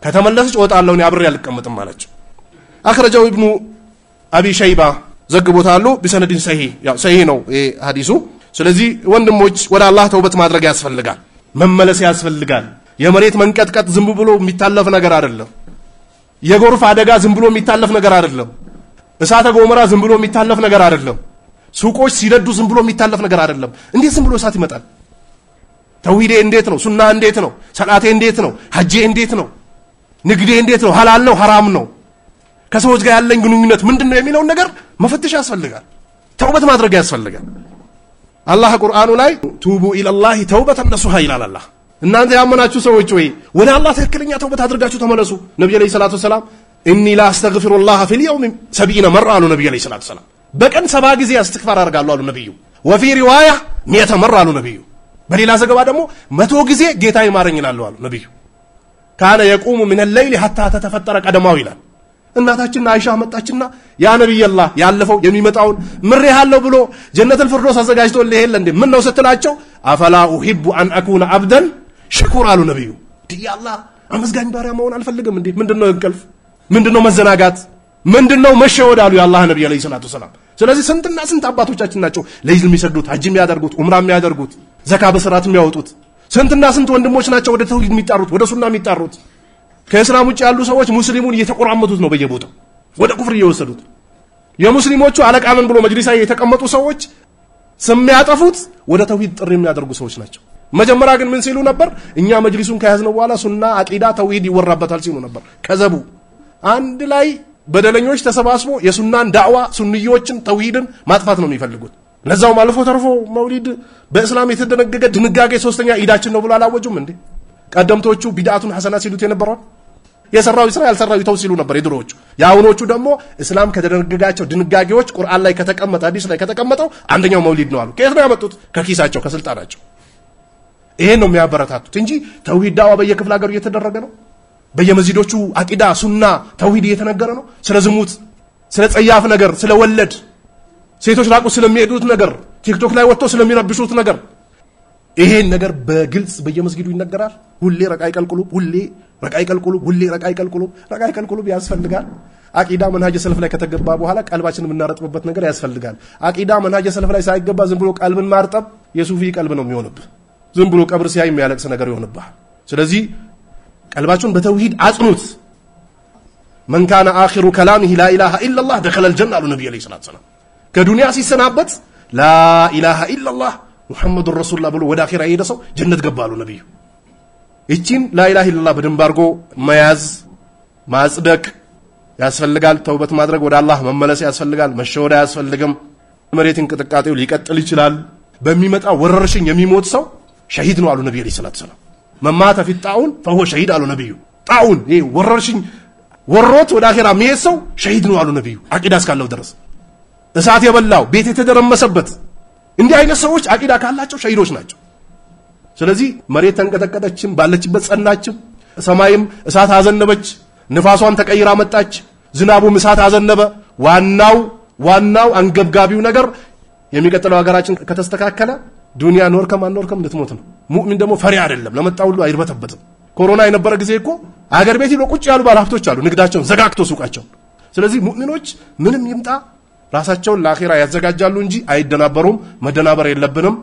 ከተመለሰች ወጣለው ነው አብሬ አልቀመጥም አላቸው አخرجው ابن ابي شيبه ዘግቦታሉ بسند صحيح ያው صحيح ነው ይሄ ሐዲሱ ስለዚህ ወንድሞች ወደ አላህ ተውበት ማድረግ ያስፈልጋል መመለስ ያስፈልጋል የመሬት መንቀጥቀጥ ዝም ብሎ የሚታለፍ ነገር አይደለም የጎርፍ አደጋ ዝም ብሎ የሚታለፍ ነገር አይደለም እሳተ ገሞራ ዝም ብሎ የሚታለፍ ነገር አይደለም ሱቆች ሲደዱ ዝም ብሎ የሚታለፍ ነገር አይደለም እንዴት ዝም ብሎ እሳት ይመጣል ተውሂዴ እንዴት ነው ሱና እንዴት ነው ሰላቴ እንዴት ነው ሐጄ እንዴት ነው ንግዴ እንዴት ነው ሐላል ነው ሐራም ነው ከሰዎች ጋር ያለኝ ግንኙነት ምንድነው የሚለው ነገር መፈተሽ ያስፈልጋል ተውበት ማድረግ ያስፈልጋል አላህ ቁርአኑ ላይ ቱቡ ኢላላህ ተውበተን ነሱሃ ይላል አላህ እናንተ ያመናችሁ ሰዎች ወይ ወደ አላህ ትክክለኛ ተውበት አድርጋችሁ ተመለሱ ነብዩ አለይሂ ሰላቱ ሰላም ኢኒ ላ አስተግፊሩላህ ፊል የውም 70 መራ አሉ ነብዩ አለይሂ ሰላቱ ሰላም በቀን 70 ጊዜ አስተግፋር አደርጋለሁ አሉ ነብዩ ወፊ ሪዋያ 100 መራ አሉ ነብዩ በሌላ ዘገባ ደግሞ 100 ጊዜ ጌታዬ ማረኝ ይላሉ አሉ ነብዩ ካነ የቁሙ من الليل حتى تتفطر قدمه ይላል እናታችን አይሻ መጣችና ያ ነብይ አላህ ያለፈው የሚመጣውን ምሬሃለሁ ብሎ ጀነተል ፍርዶስ አዘጋጅቶልህ ይሄል እንዴ ምን ነው ስትላቸው አፈላ ኡሂቡ አን አኩነ አብደን ሽኩር አሉ ነብዩ ዲያላህ አመስጋኝ ባሪያ መሆን አልፈልግም እንዴ ምንድነው እንቅልፍ ምንድነው መዘናጋት ምንድነው መሸወድ አሉ የአላህ ነብይ አለይሂ ሰላቱ ሰላም ስለዚህ ስንትና ስንት አባቶቻችን ናቸው ለይዝ የሚሰግዱት ሐጅ የሚያደርጉት ኡምራ የሚያደርጉት ዘካ በስራት የሚያወጡት ስንትና ስንት ወንድሞች ናቸው ወደ ተውሂድ የሚጣሩት ወደ ሱና የሚጣሩት ከእስላም ውጭ ያሉ ሰዎች ሙስሊሙን እየተቆራመቱት ነው በየቦታው ወደ ኩፍር እየወሰዱት የሙስሊሞቹ አለቃመን ብሎ መጅሊስ ላይ የተቀመጡ ሰዎች ስም ያጠፉት ወደ ተውሂድ ጥሪ የሚያደርጉ ሰዎች ናቸው መጀመሪያ ግን ምን ሲሉ ነበር እኛ መጅሊሱን ከያዝነው በኋላ ሱና አቂዳ ተውሂድ ይወራበታል ሲሉ ነበር ከዘቡ አንድ ላይ በደለኞች ተሰባስቦ የሱናን ዳዕዋ ሱንዮችን ተውሂድን ማጥፋት ነው የሚፈልጉት ለዛው ማልፎ ተርፎ መውሊድ በእስላም የተደነገገ ድንጋጌ ሶስተኛ ኢዳችን ነው ብሎ አላወጁም እንዴ ቀደምቶቹ ቢድዓቱን ሐሰና ሲሉት የነበረው የሰራው እስራኤል ያልሰራው ይተው ሲሉ ነበር የድሮዎቹ ያውኖቹ ደግሞ እስላም ከተደነገጋቸው ድንጋጌዎች ቁርአን ላይ ከተቀመጠ ሐዲስ ላይ ከተቀመጠው አንደኛው መውሊድ ነው አሉ ከየት ነው ያመጡት ከኪሳቸው ከስልጣናቸው ይሄን ነው የሚያበረታቱት እንጂ ተውሂድ ዳዋ በየክፍለ ሀገሩ እየተደረገ ነው በየመስጂዶቹ አቂዳ ሱና ተውሂድ እየተነገረ ነው ስለ ዝሙት ስለ ጸያፍ ነገር ስለ ወለድ ሴቶች ራቁ ስለሚሄዱት ነገር ቲክቶክ ላይ ወጥቶ ስለሚረብሹት ነገር ይሄን ነገር በግልጽ በየመስጊዱ ይነገራል ሁሌ ረቃይቀል ቁሉብ ያስፈልጋል አቂዳ መንሃጀ ሰለፍ ላይ ከተገባ በኋላ ቀልባችንን የምናረጥብበት ነገር ያስፈልጋል አቂዳ መንሃጀ ሰለፍ ላይ ሳይገባ ዝም ብሎ ቀልብን ማርጠብ የሱፊ ቀልብ ነው የሚሆንብህ ዝም ብሎ ቀብር ሲያይ የሚያለቅስ ነገር ይሆንብህ ስለዚህ ቀልባችሁን በተውሂድ አጽኑት من كان آخر كلامه لا إله إلا الله دخل الجنة على النبي عليه الصلاة والسلام كدنيا سيسنابت لا إله إلا الله محمد رسول الله بلو ودا آخر أيدسو جنة قبالو نبي إيشين لا إله إلا الله بدن بارغو مياز مازدك ያስፈልጋል ተውበት ማድረግ ወደ አላህ መመለስ ያስፈልጋል መሸወዳ ያስፈልግም መሬትን ከተቃጠው ሊቀጥል ይችላል በሚመጣ ወረርሽኝ የሚሞት ሰው ሸሂድ ነው አሉ ነብዩ ሰለላሁ ዐለይሂ ወሰለም መማተ في الطاعون فهو شهيد አሉ ነብዩ ጣውን ይሄ ወረርሽኝ ወሮት ወደ አኺራ የሚሄሰው ሸሂድ ነው አሉ ነብዩ አቂዳ እስካለው ድረስ እሳት የበላው ቤት የተደረመሰበት እንዲህ አይነት ሰዎች አቂዳ ካላቸው ሸሂዶች ናቸው ስለዚህ መሬት ተንቀጠቀጠችም ባለችበት ጸናችም ሰማይም እሳት አዘነበች ንፋሷም ተቀይራ መጣች ዝናቡም እሳት አዘነበ ዋናው አንገብጋቢው ነገር የሚቀጥለው ሀገራችን ከተስተካከለ ዱንያ ኖርከም አንኖርከም ልትሞት ነው ሙእሚን ደግሞ ፈሪ አይደለም ለመጣው ሁሉ አይርበተበትም ኮሮና የነበረ ጊዜ እኮ አገር ቤት ይሎ ቁጭ ያሉ ባለሀብቶች አሉ ንግዳቸውን ዘጋግቶ ሱቃቸው ስለዚህ ሙእሚኖች ምንም ይምጣ ራሳቸውን ለአኺራ ያዘጋጃሉ እንጂ አይደናበሩም መደናበር የለብንም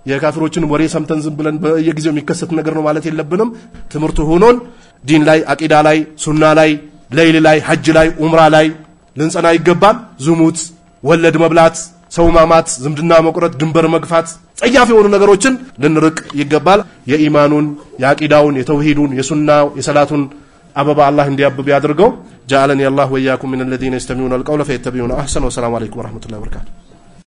የካፍሮችን ወሬ ሰምተን ዝም ብለን በየጊዜው የሚከሰት ነገር ነው ማለት የለብንም ትምርቱ ሆኖን ዲን ላይ አቂዳ ላይ ሱና ላይ ለይል ላይ ሐጅ ላይ ኡምራ ላይ ልንጸና ይገባል ዝሙት ወለድ መብላት ሰው ማማት ዝምድና መቁረጥ ድንበር መግፋት ጸያፍ የሆኑ ነገሮችን ልንርቅ ይገባል የኢማኑን የአቂዳውን የተውሂዱን የሱናው የሰላቱን አበባ አላህ እንዲያብብ ያድርገው جعلني الله وإياكم من الذين يستمعون القول فيتبعون أحسنه والسلام عليكم ورحمة الله وبركاته